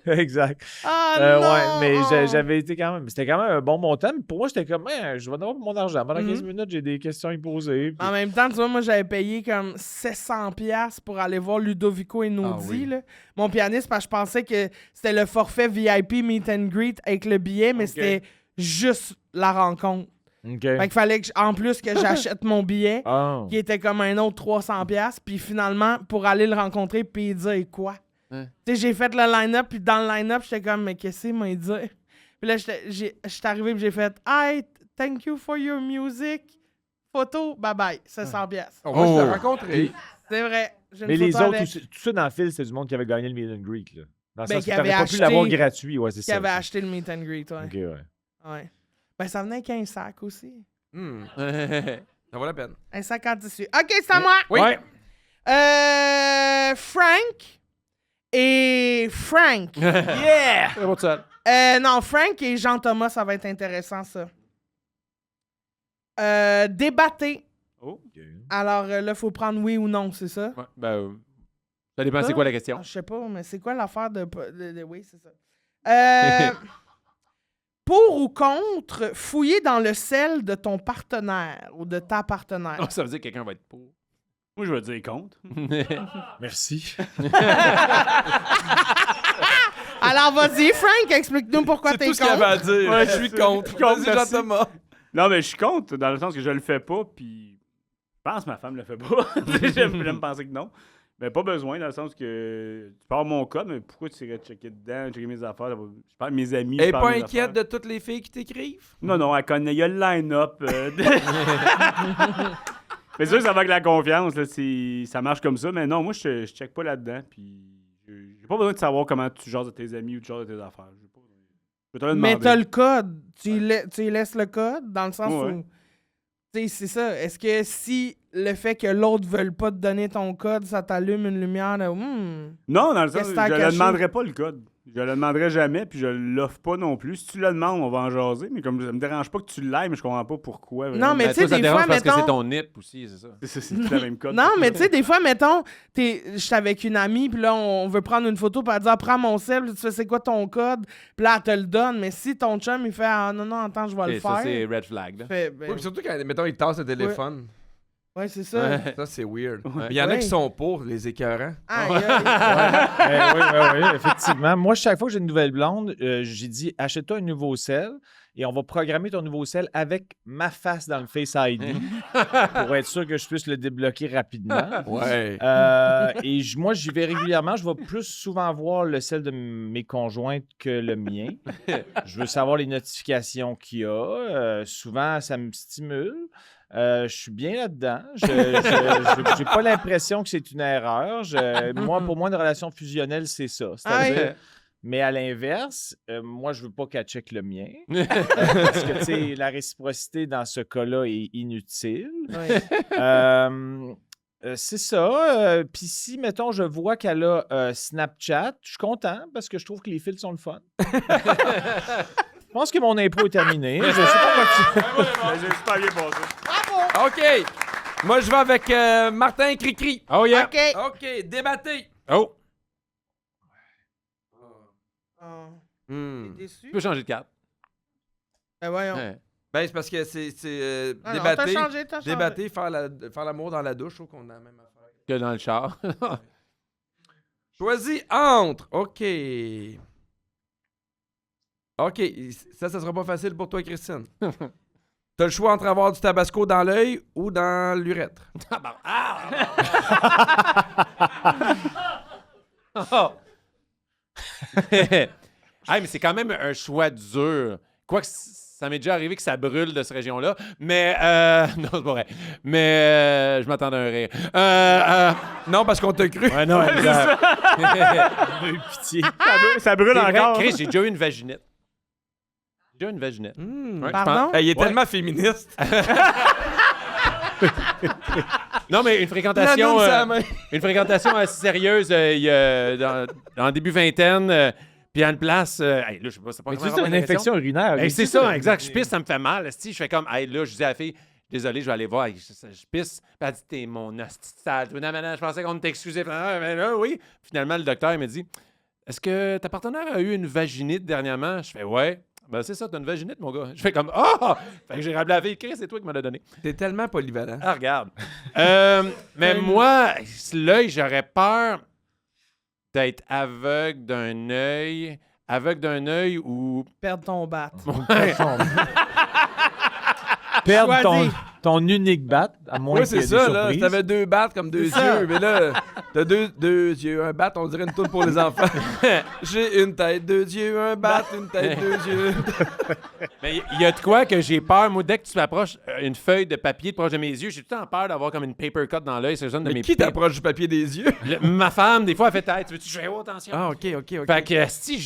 Exact. Ah non! Ouais, mais j'avais été quand même. C'était quand même un bon montant. Mais pour moi, j'étais comme, je vais avoir mon argent. Pendant 15 minutes, j'ai des questions à y poser. puis- En même temps, tu vois, moi, j'avais payé comme 700$ pour aller voir Ludovico Einaudi, Ah oui. là, mon pianiste, parce que je pensais que c'était le forfait VIP Meet and Greet avec le billet, mais c'était juste la rencontre. OK. Fait qu'il fallait que, en plus que j'achète mon billet, Ah. qui était comme un autre 300$, puis finalement, pour aller le rencontrer, puis dire quoi? Hein? Tu sais, j'ai fait le line-up, puis dans le line-up, j'étais comme, mais qu'est-ce que c'est, moi, dire? Puis là, j'étais arrivé, puis j'ai fait, hey, thank you for your music. Photo, bye-bye, 700$. On va se le rencontrer. C'est vrai. J'ai une Mais les photo autres, avec tout ça dans le fil, c'est du monde qui avait gagné le Meet and Greet. Là. Dans le Ben, sens qui que t'aurais avait pas pu l'avoir acheté- gratuit. Ouais, c'est qui ça. avait acheté le meet and greet, ouais. OK, ouais. Ouais. Ben, ça venait avec un sac aussi. Hmm. Ça vaut la peine. Un sac en tissu. OK, c'est à moi. Oui. Ouais. Frank et Frank. Yeah! C'est bon, tout seul. Non, Frank et Jean-Thomas, ça va être intéressant, ça. Débattez. Oh. Alors là, il faut prendre oui ou non, c'est ça? Ouais, ça dépend, c'est quoi la question? Ah, je sais pas, mais c'est quoi l'affaire de oui, c'est ça. Pour ou contre fouiller dans le sel de ton partenaire ou de ta partenaire? Oh, ça veut dire que quelqu'un va être pour. Moi, je vais dire contre. Merci. Alors, vas-y, Frank, explique-nous pourquoi C'est t'es tout ce qu'il y avait contre. à dire. Ouais, Je suis c'est- contre. contre, Vas-y, merci. Jean-Thomas. Non, mais je suis contre, dans le sens que je le fais pas, puis je pense que ma femme le fait pas. J'aime penser que non. Mais pas besoin, dans le sens que tu parles mon code, mais pourquoi tu irais checker dedans, checker mes affaires? Je parle de mes amis. Elle je est parle pas de mes inquiète affaires. de toutes les filles qui t'écrivent? Non, non, elle connaît. Il y a le line-up. Mais c'est sûr que ça va avec la confiance. Là, ça marche comme ça. Mais non, moi, je check pas là-dedans. Puis j'ai pas besoin de savoir comment tu jases de tes amis ou tu jases de tes affaires. J'ai pas besoin. Je vais te le Mais demander. t'as le code. Tu y laisses le code dans le sens Ouais. où. Tu sais, c'est ça. Est-ce que si le fait que l'autre ne veuille pas te donner ton code, ça t'allume une lumière de. Non, dans le sens Qu'est-ce où que t'as je caché? le demanderai pas le code. Je le demanderai jamais, puis je l'offre pas non plus. Si tu le demandes, on va en jaser. Mais comme ça me dérange pas que tu l'ailles, mais je comprends pas pourquoi. Non, mais Ben, tu sais, toi, ça te des fois, dérange parce que mettons. c'est ton nip aussi, c'est ça. C'est tout le même code. Non, mais tu sais, des fois, mettons, je suis avec une amie, puis là, on veut prendre une photo, puis elle dit, prends mon sel, puis tu fais, c'est quoi ton code? Puis là, elle te le donne. Mais si ton chum, il fait, ah non, non, attends, je vais le Et faire. ça, c'est red flag. Là. Fait, ben, Oui, puis surtout quand, mettons, il tasse le téléphone. Ouais, c'est ça. Ouais. Ça, c'est weird. Ouais. Il y en a Ouais. qui sont pour, les écœurants. Aïe, aïe. Oui, effectivement. Moi, chaque fois que j'ai une nouvelle blonde, j'ai dit achète-toi un nouveau sel et on va programmer ton nouveau sel avec ma face dans le Face ID pour être sûr que je puisse le débloquer rapidement. Ouais. Et moi, j'y vais régulièrement. Je vais plus souvent voir le sel de mes conjointes que le mien. Je veux savoir les notifications qu'il y a. Souvent, ça me stimule. Je suis bien là-dedans. Je n'ai pas l'impression que c'est une erreur. Pour moi, une relation fusionnelle, c'est ça. C'est-à-dire, mais à l'inverse, moi, je veux pas qu'elle check le mien. Parce que, tu sais, la réciprocité dans ce cas-là est inutile. Ouais. C'est ça. Puis si, mettons, je vois qu'elle a Snapchat, je suis content parce que je trouve que les fils sont le fun. Je pense que mon impôt est terminé. Je sais pas quoi J'ai super bien passé. OK. Moi, je vais avec Martin Cricri. Oh yeah! OK. OK, débattez. Oh! Oh, Hmm. t'es déçu? Tu peux changer de carte. Ben voyons. Ouais. Ben, c'est parce que c'est Ah non, débatter, t'as changé. débatter, faire l'amour dans la douche, je trouve qu'on a la même affaire. Que dans le char. Choisis entre. OK. OK, ça sera pas facile pour toi, Christine. T'as le choix entre avoir du tabasco dans l'œil ou dans l'urètre. Oh. Hey, mais c'est quand même un choix dur. Quoique ça m'est déjà arrivé que ça brûle de cette région-là. Mais, non, c'est pas vrai. Mais, je m'attendais à un rire. Non, parce qu'on t'a cru. Ouais, non, exact. pitié. Ça brûle C'est vrai, encore. Chris, j'ai déjà eu une vaginette. J'ai déjà eu une vaginette. Hmm. Ouais, je Pardon? Hey, il est Ouais. tellement féministe. Non, mais une fréquentation, La main. une fréquentation assez sérieuse il y a, dans début vingtaine. Puis à une place, hey, là, je sais pas, c'est pas Mais vraiment tu sais, la une question. infection urinaire. Hey, c'est ça, exact. Je pisse, ça me fait mal. esti. Je fais comme, hey, là, je dis à la fille, désolé, je vais aller voir. Hey, je pisse. Puis elle dit, t'es mon hostie de sale. Non, je pensais qu'on t'excusait. Mais là, oui. Finalement, le docteur, il me dit, est-ce que ta partenaire a eu une vaginite dernièrement? Je fais, ouais. Ben, c'est ça, t'as une vaginite, mon gars. Je fais comme, oh! Fait que j'ai rappelé la fille, Chris, c'est toi qui me l'a donné. T'es tellement polyvalent. Ah, regarde. Mais moi, l'œil, j'aurais peur d'être aveugle d'un œil. Aveugle d'un œil ou. Perdre ton bat. Perdre Choisis. ton unique bat, à moins Oui, qu'il y c'est ait des ça, là. surprises. T'avais deux battes comme deux ça. yeux, mais là, t'as deux yeux, un bat, on dirait une toune pour les enfants. J'ai une tête, deux yeux, un bat, une tête, deux yeux. Mais il y a de quoi que j'ai peur. Moi, dès que tu m'approches une feuille de papier de proche de mes yeux, j'ai tout le temps peur d'avoir comme une paper cut dans l'œil. C'est une de Mais mes qui t'approche du papier des yeux? Ma femme, des fois, elle fait tête. Veux-tu que je fasse attention? Ah, OK. Fait que, si,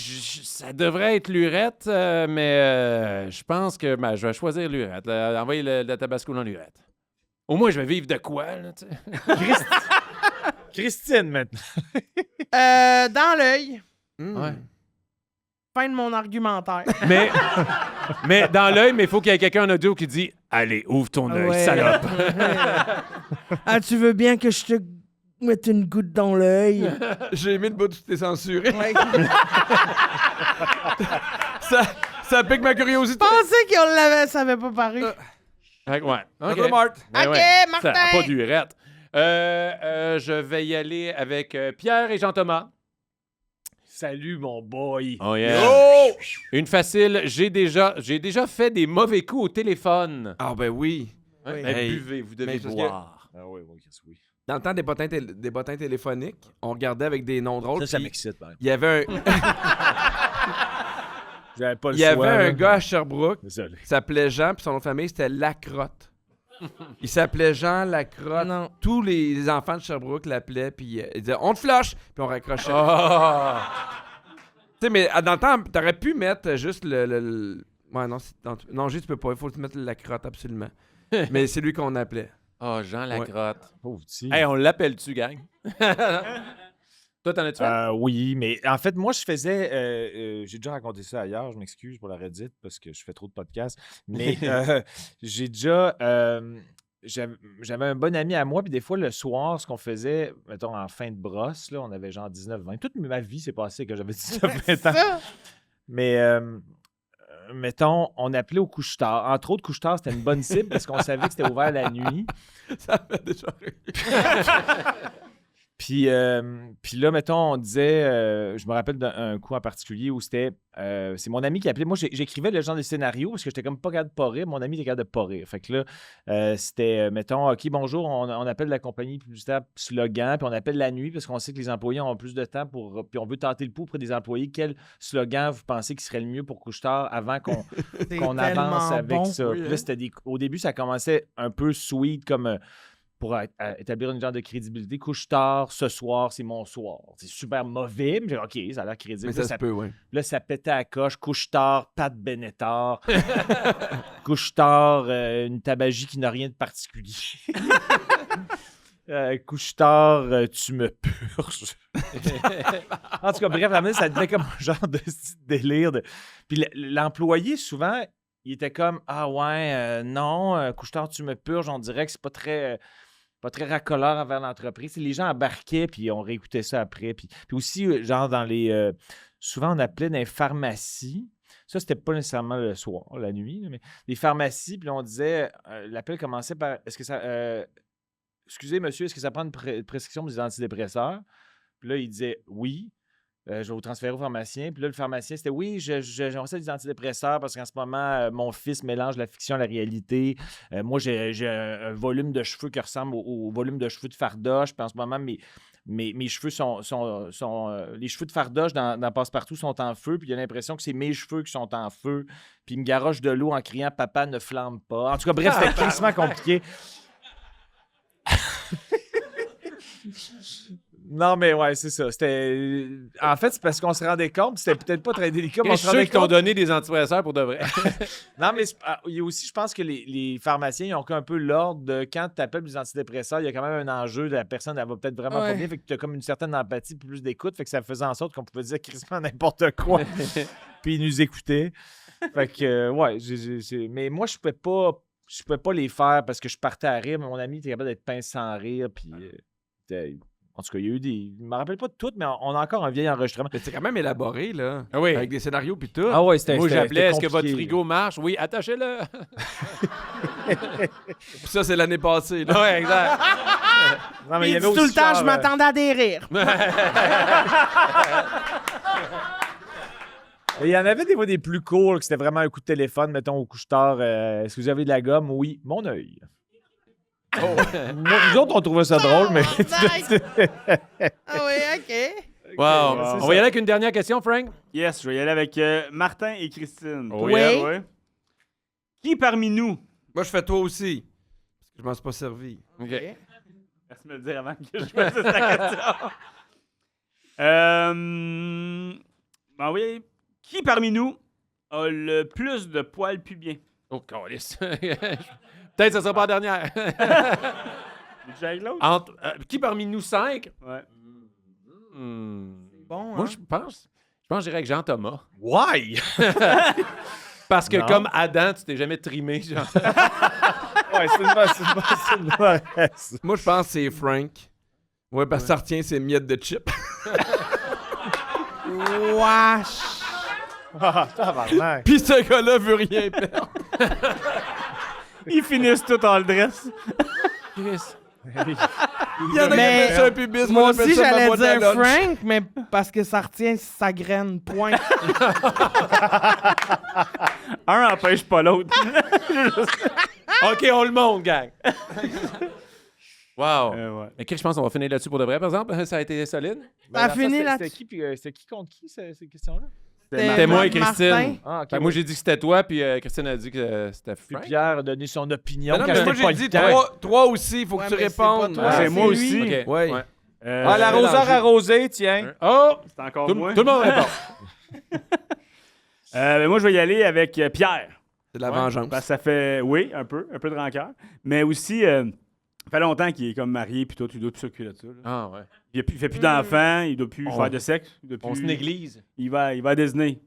ça devrait être l'urette, mais je pense que je vais choisir l'urette. Envoyer le tabasco dans l'urette. Au moins, je vais vivre de quoi, là, tu sais. Christine, maintenant. Dans l'œil. Ouais. Fin de mon argumentaire. Mais dans l'œil, mais il faut qu'il y ait quelqu'un en audio qui dit « Allez, ouvre ton œil, Ouais. salope! Ah, tu veux bien que je te mette une goutte dans l'œil? J'ai mis le bout où tu t'es censuré. Ouais. Ça pique ma curiosité. Je pensais qu'on l'avait, ça avait pas paru. » Ouais, OK. Bonjour, Marthe. Ben OK, ouais, Martin. Ça a pas d'urette. Je vais y aller avec Pierre et Jean-Thomas. Salut, mon boy. Oh yeah. Oh! Une facile. J'ai déjà fait des mauvais coups au téléphone. Ah, ben oui. Ben, Hey. buvez, vous devez Mais parce que- boire. Ah oui, oui. Dans le temps des bottins téléphoniques, on regardait avec des noms drôles. Ça puis m'excite, par exemple. il y avait J'avais pas le il y avait choix, un là. gars à Sherbrooke Désolé. qui s'appelait Jean, puis son nom de famille, c'était Lacrotte. Il s'appelait Jean Lacrotte. Non. Tous les enfants de Sherbrooke l'appelaient, puis ils disaient « On te flush! » Puis on raccrochait. Ah! Tu sais, mais dans le temps, t'aurais pu mettre juste le... Ouais, non, non, juste tu peux pas. Il faut te mettre la crotte, absolument. Mais c'est lui qu'on appelait. Oh, Jean Lacrotte. Pauvre petit. Hey, on l'appelle-tu, gang? Toi, t'en as-tu fait? Oui, mais en fait, moi, je faisais. J'ai déjà raconté ça ailleurs, je m'excuse pour la Reddit parce que je fais trop de podcasts. Mais j'ai déjà. J'avais un bon ami à moi, puis des fois, le soir, ce qu'on faisait, mettons, en fin de brosse, là, on avait genre 19-20. Toute ma vie s'est passée que j'avais 19-20 ans. Ça? Mais un mettons, on appelait au couche-tard. Entre autres, couche-tard, c'était une bonne cible parce qu'on savait que c'était ouvert la nuit. Ça fait déjà rire. Puis là, mettons, on disait, je me rappelle d'un coup en particulier où c'était, c'est mon ami qui appelait. Moi, j'écrivais le genre de scénario parce que j'étais comme pas capable de pas rire. Mon ami était capable de pas rire. Fait que là, c'était, mettons, OK, bonjour, on appelle la compagnie publicitaire slogan, puis on appelle la nuit parce qu'on sait que les employés ont plus de temps puis on veut tenter le pouls auprès des employés. Quel slogan vous pensez qui serait le mieux pour couche-tard avant qu'on avance avec bon. ça? Oui, Puis là, c'était au début, ça commençait un peu sweet comme... pour établir une genre de crédibilité. Couche-tard, ce soir, c'est mon soir. C'est super mauvais, mais OK, ça a l'air crédible. Mais Là, ça se peut, oui. là, ça pétait à coche. Couche-tard, Pat Benatar. Couche-tard, une tabagie qui n'a rien de particulier. Couche-tard, tu me purges. En tout cas, bref, à un moment donné, ça devenait comme un genre de délire. Puis l'employé, souvent, il était comme « Ah ouais, non, couche-tard, tu me purges. » On dirait que c'est pas très raccoleur envers l'entreprise. Les gens embarquaient, puis on réécoutait ça après. Puis aussi, genre, dans les... souvent, on appelait dans les pharmacies. Ça, c'était pas nécessairement le soir, la nuit, là, mais les pharmacies, puis on disait... l'appel commençait par... Est-ce que ça... excusez, monsieur, est-ce que ça prend une prescription pour des antidépresseurs? Puis là, il disait « Oui. » Je vais vous transférer au pharmacien. Puis là, le pharmacien, c'était « Oui, j'en sais des antidépresseurs parce qu'en ce moment, mon fils mélange la fiction à la réalité. Moi, j'ai un volume de cheveux qui ressemble au volume de cheveux de Fardoche. Puis en ce moment, mes cheveux sont les cheveux de Fardoche dans Passe-Partout sont en feu. Puis il a l'impression que c'est mes cheveux qui sont en feu. Puis il me garoche de l'eau en criant « Papa, ne flambe pas. » En tout cas, bref, c'était crissement compliqué. Non, mais ouais, c'est ça. C'était... En fait, c'est parce qu'on se rendait compte, c'était peut-être pas très délicat, mais on se ceux rendait qui t'ont compte... donné des antidépresseurs pour de vrai. Non, mais il y a aussi, je pense que les pharmaciens, ils ont un peu l'ordre de quand tu appelles des antidépresseurs, il y a quand même un enjeu de la personne, elle va peut-être vraiment pas bien, fait que tu as comme une certaine empathie, plus d'écoute, fait que ça faisait en sorte qu'on pouvait dire quasiment n'importe quoi. Puis ils nous écoutaient. Fait que, ouais, mais moi, je pouvais pas les faire parce que je partais à rire, mais mon ami était capable d'être pince sans rire, puis... En tout cas, il y a eu des... Je me rappelle pas de toutes, mais on a encore un vieil enregistrement. Mais c'est quand même élaboré, là. Ah oui. Avec des scénarios puis tout. Ah ouais, c'était Moi, j'appelais « Est-ce que compliqué. votre frigo marche? » Oui, attachez-le. Puis ça, c'est l'année passée, là. Ouais, exact. Non, mais Puis il y il avait dit tout le aussi temps, genre, je m'attendais à des rires. Il y en avait des fois des plus courts, que c'était vraiment un coup de téléphone, mettons au couche-tard. Est-ce que vous avez de la gomme? Oui. Mon œil. Moi, nous autres, on trouvait ça drôle, mais... Nice. Ah oui, OK. Wow. On va y aller avec une dernière question, Frank. Yes, je vais y aller avec Martin et Christine. Oui. Oui. Qui parmi nous... Moi, je fais toi aussi. Parce que je m'en suis pas servi. OK. Merci de me le dire avant que je choisisse la question. Ben oui. Qui parmi nous a le plus de poils pubiens? Oh, câlisse. Peut-être que ce sera pas la dernière. Déjà avec l'autre? Qui parmi nous 5? Ouais. Bon, Moi, hein? je pense que j'irais avec Jean-Thomas. Why? Parce que Non. comme Adam, tu t'es jamais trimé, genre. Ouais, c'est une bonne. Moi, je pense que c'est Frank. Ouais, parce que ça retient ses miettes de chip. Wesh. Ah, tabarnak. Puis ce gars-là veut rien perdre. Ils finissent tout en le dress. Il y en a qui Mais appellent ça un pubis. Moi on appelle aussi, ça ma j'allais boîte à dire lunch. Frank, mais parce que ça retient sa graine. Point. Un empêche pas l'autre. OK, on le monte, gang. Wow. Ouais. Mais Chris, je pense qu'on va finir là-dessus pour de vrai, par exemple. Ça a été solide. Ça a fini là-dessus. C'était qui contre qui, ces questions-là? C'était moi et Christine. Martin. Ah, OK. Fait que moi, j'ai dit que c'était toi, puis Christine a dit que c'était Puis Frank. Pierre a donné son opinion. Non, non, quand mais moi, c'était pas j'ai dit le temps. trois aussi. Il faut Ouais, que tu mais c'est pas répondes. toi, c'est c'est moi lui. aussi. OK. Ouais. Ouais. Ah, l'arroseur arrosé, tiens. Oh! C'est encore Tout, moi. tout le monde répond. Ben moi, je vais y aller avec Pierre. C'est de la Ouais. vengeance. Parce que ça fait, oui, un peu de rancœur. Mais aussi, ça fait longtemps qu'il est comme marié, puis toi, tu dois plus s'occuper de ça. Là. Ah, ouais. Il fait plus d'enfants, il doit plus On- faire de sexe. Il doit On plus- se néglige. Il va à Disney.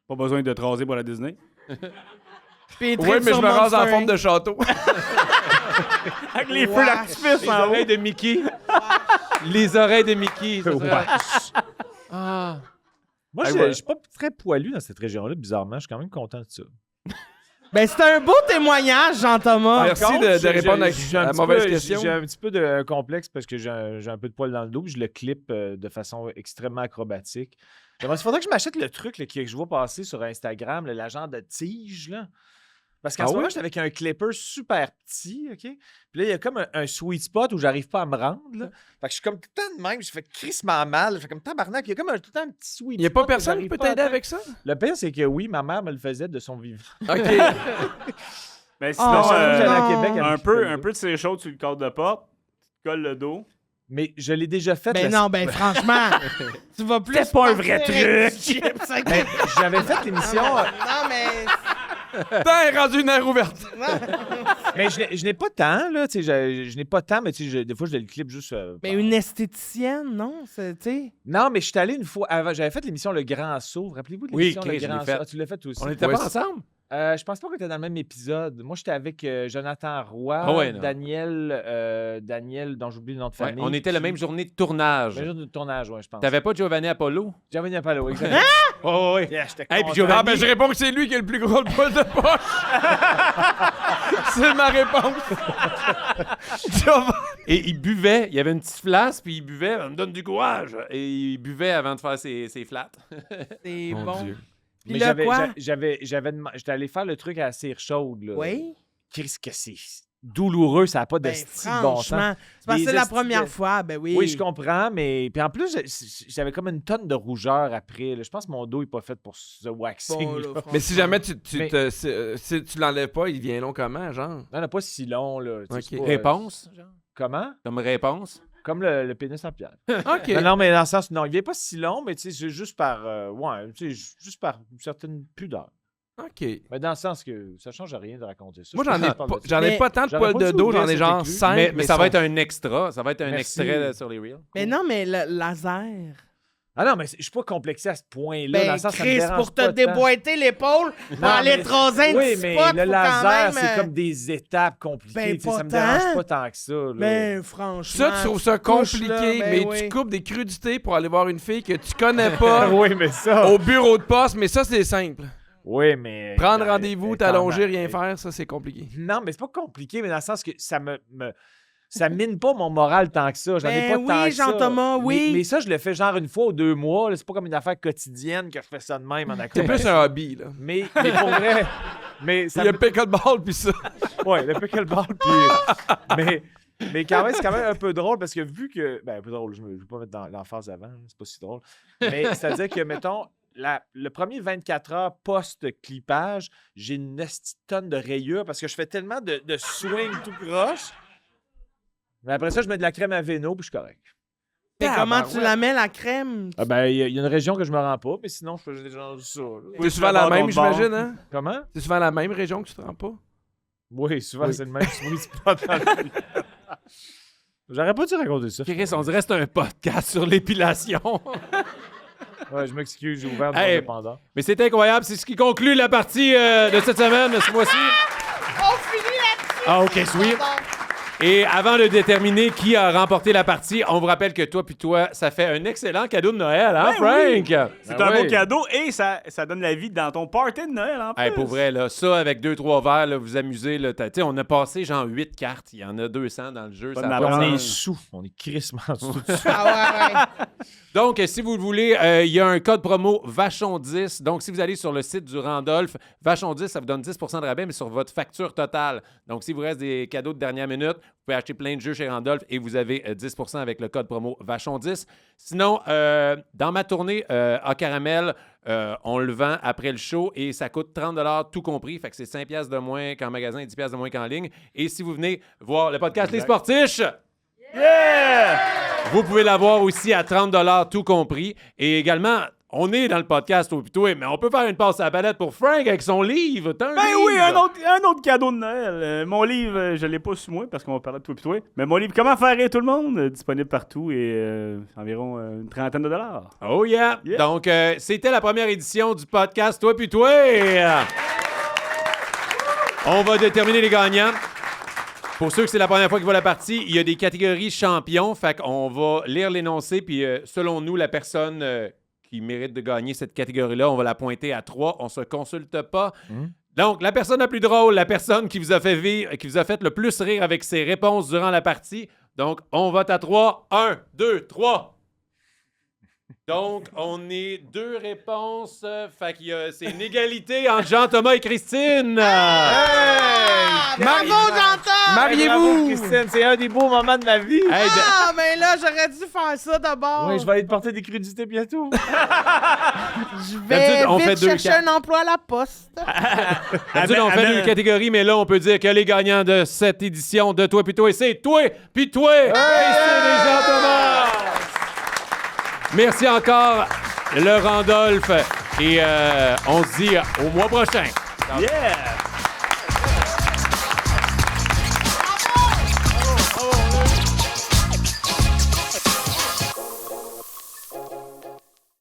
Pas besoin de te raser pour la Disney. Puis il Oui, tripe mais je sur me rase en Monster forme Inc. de château. Avec les feux Wesh. d'artifice Les en haut. oreilles de Mickey. Les oreilles de Mickey. ça serait- Wesh. Ah. Moi, je suis pas très poilu dans cette région-là, bizarrement. Je suis quand même content de ça. Ben, c'était un beau témoignage, Jean-Thomas. Merci de répondre à la mauvaise question. J'ai un petit peu de complexe parce que j'ai un peu de poil dans le dos, puis je le clip de façon extrêmement acrobatique. Il faudrait que je m'achète le truc là, que je vois passer sur Instagram, là, la genre de tige, là. Parce qu'en ce moment, j'étais avec un clipper super petit, OK? Puis là, il y a comme un sweet spot où j'arrive pas à me rendre, là. Fait que je suis comme tout le temps de même, je fais crissement mal, je fais comme tabarnak, il y a comme tout le temps un petit sweet spot. Il n'y a pas personne qui peut t'aider avec ça? Le pire, c'est que oui, ma mère me le faisait de son vivant. OK. Mais sinon, j'allais à Québec un peu de serré chaud sur le cadre de porte, tu colles le dos. Mais je l'ai déjà fait. Ben non, ben franchement, tu vas plus. C'est pas un vrai truc! Ben, j'avais fait l'émission. Non, mais. T'as rendu une aire ouverte. Mais je n'ai pas tant, là. Tu sais, je n'ai pas tant, mais tu sais, des fois, je le clip juste. Mais une esthéticienne, non? Tu sais. Non, mais je suis allé une fois. J'avais fait l'émission Le Grand Saut. Rappelez-vous de l'émission Le Grand Saut? Ah, tu l'as fait aussi. On n'était pas ensemble? Je pense pas qu'on était dans le même épisode. Moi, j'étais avec Jonathan Roy, Daniel, dont j'oublie le nom de famille. On était la même journée de tournage. Même journée de tournage, oui, je pense. T'avais pas Giovanni Apollo? Giovanni Apollo, exactement. Oh, oui. Yeah, j'étais Hey, puis content. Giovanni- Ah, ben je réponds que c'est lui qui a le plus gros poil de poche. C'est ma réponse. Et il buvait. Il y avait une petite flasque, puis il buvait. Ça me donne du courage. Et il buvait avant de faire ses flats. C'est bon. Dieu. Puis Mais là, quoi? j'étais allé faire le truc à la cire chaude, là. Oui. Qu'est-ce que c'est douloureux, ça n'a pas de Ben, style de bon sens. franchement, c'est parce que Des c'est la estis première de- fois, ben oui. Oui, je comprends, mais. Puis en plus, j'avais comme une tonne de rougeur après. Là. Je pense que mon dos n'est pas fait pour ce waxing. Bon, là, là. Mais si jamais tu Mais- tu l'enlèves pas, il devient long comment, genre? Non, non, pas si long, là. Tu sais, Ok. c'est pas, Réponse? genre? Comment? Comme réponse? Comme le pénis en pierre. OK. Non, mais dans le sens, non, il vient pas si long, mais tu sais, c'est juste par. Juste par une certaine pudeur. OK. Mais dans le sens que ça change rien de raconter ça. Moi, Je j'en ai parle pas, de ça. j'en ai Mais- pas tant de J'aurais poils pas de dû dos, ouvrir j'en ai cet genre éclus. 5. Mais ça va être un extra. Ça va être un Merci. extrait sur les Reels. Mais non, mais le laser. Ah non, mais je suis pas complexé à ce point-là. dans Ben, le sens, ça me Chris, dérange pour te pas tant. déboîter l'épaule, pour Non, aller mais- tracer un Oui, petit mais spot, le faut laser, quand même, c'est comme des étapes compliquées. ben, tu sais, pas ça me tant. dérange pas tant que ça. Là. Ben, franchement. Ça, tu trouves ça couche, compliqué, là, ben mais oui. tu coupes des crudités pour aller voir une fille que tu connais pas oui, mais ça. au bureau de poste, mais ça, c'est simple. Oui, mais. Prendre rendez-vous, t'allonger, rien faire. faire, ça, c'est compliqué. Non, mais c'est pas compliqué, mais dans le sens que ça mine pas mon moral tant que ça. J'en ai Ben pas tant oui, que ça. Jean-Thomas, oui. Mais ça, je le fais genre une fois ou 2 mois. là. C'est pas comme une affaire quotidienne que je fais ça de même en C'est acrobatie. plus un hobby, là. Mais pour vrai. Mais ça Il y a pickleball, puis ça. Ouais, le pickleball. Puis, mais quand même, c'est quand même un peu drôle parce que vu que. Ben, un peu drôle, je ne vais pas mettre dans l'emphase avant, c'est pas si drôle. Mais c'est-à-dire que, mettons, le premier 24 heures post-clippage, j'ai une esti tonne de rayures parce que je fais tellement de swing tout croche. Mais après ça, je mets de la crème à véno puis je suis correct. Mais comment tu Tabarouette. la mets, la crème? Ah ben, il y a une région que je me rends pas, mais sinon, je fais déjà ça. là. C'est souvent la même, j'imagine, hein? Comment? C'est souvent la même région que tu te rends pas? Oui, souvent, c'est le même sweet spot dans le film. J'aurais pas dû raconter ça. Chris, on dirait que c'est un podcast sur l'épilation. Ouais, je m'excuse, j'ai ouvert mon Hey. indépendant. Mais c'est incroyable. C'est ce qui conclut la partie de cette semaine, ce mois-ci. On finit là-dessus! Ah, OK, sweet. Et avant de déterminer qui a remporté la partie, on vous rappelle que toi puis toi, ça fait un excellent cadeau de Noël, hein, Ben Frank? C'est Ben un beau oui. cadeau et ça donne la vie dans ton party de Noël en plus. Hey, pour vrai, là, ça, avec 2-3 verres, là, vous amusez. Là, tu sais, on a passé genre 8 cartes. Il y en a 200 dans le jeu. Pas ça de a ma pas de On est sens. sous. On est crissement sous. Ah ouais. Donc, si vous le voulez, il y a un code promo Vachon10. Donc, si vous allez sur le site du Randolph, Vachon10, ça vous donne 10 de rabais, mais sur votre facture totale. Donc, si vous reste des cadeaux de dernière minute, vous pouvez acheter plein de jeux chez Randolph et vous avez 10 avec le code promo Vachon10. Sinon, dans ma tournée à Caramel, on le vend après le show et ça coûte 30 tout compris. Fait que c'est 5 de moins qu'en magasin et 10 de moins qu'en ligne. Et si vous venez voir le podcast Les Sportiches, vous pouvez l'avoir aussi à 30 tout compris. Et également, on est dans le podcast au plutôt, mais on peut faire une passe à la palette pour Frank avec son livre. T'as un Ben livre? oui, un autre cadeau de Noël. Mon livre, je l'ai pas sous moi parce qu'on va parler de toi et toi. Mais mon livre, Comment faire rire tout le monde, disponible partout et environ une trentaine de dollars. Oh yeah! Yeah. Donc, c'était la première édition du podcast Toi puis toi. On va déterminer les gagnants. Pour ceux que c'est la première fois qu'ils voient la partie, il y a des catégories champions. Fait qu'on va lire l'énoncé, puis selon nous, la personne qui mérite de gagner cette catégorie-là. On va la pointer à 3. On se consulte pas. Donc, la personne la plus drôle, la personne qui vous a fait le plus rire avec ses réponses durant la partie. Donc, on vote à 3. 1, 2, 3. Donc, on est 2 réponses. Fait qu'il y a, c'est une égalité entre Jean-Thomas et Christine. Bravo, Jean-Thomas! Mariez-vous! Christine, c'est un des beaux moments de ma vie. Hey, Mais là, j'aurais dû faire ça d'abord. Oui, je vais aller te porter des crudités bientôt. Je vais D'habitude, on fait vite 2 chercher un emploi à la poste. d'habitude, on fait 2 catégories, mais là, on peut dire que les gagnants de cette édition de Toi puis Toi, c'est Toi puis Toi. Christine et Jean-Thomas. Merci encore, le Randolph. Et on se dit au mois prochain. Yeah!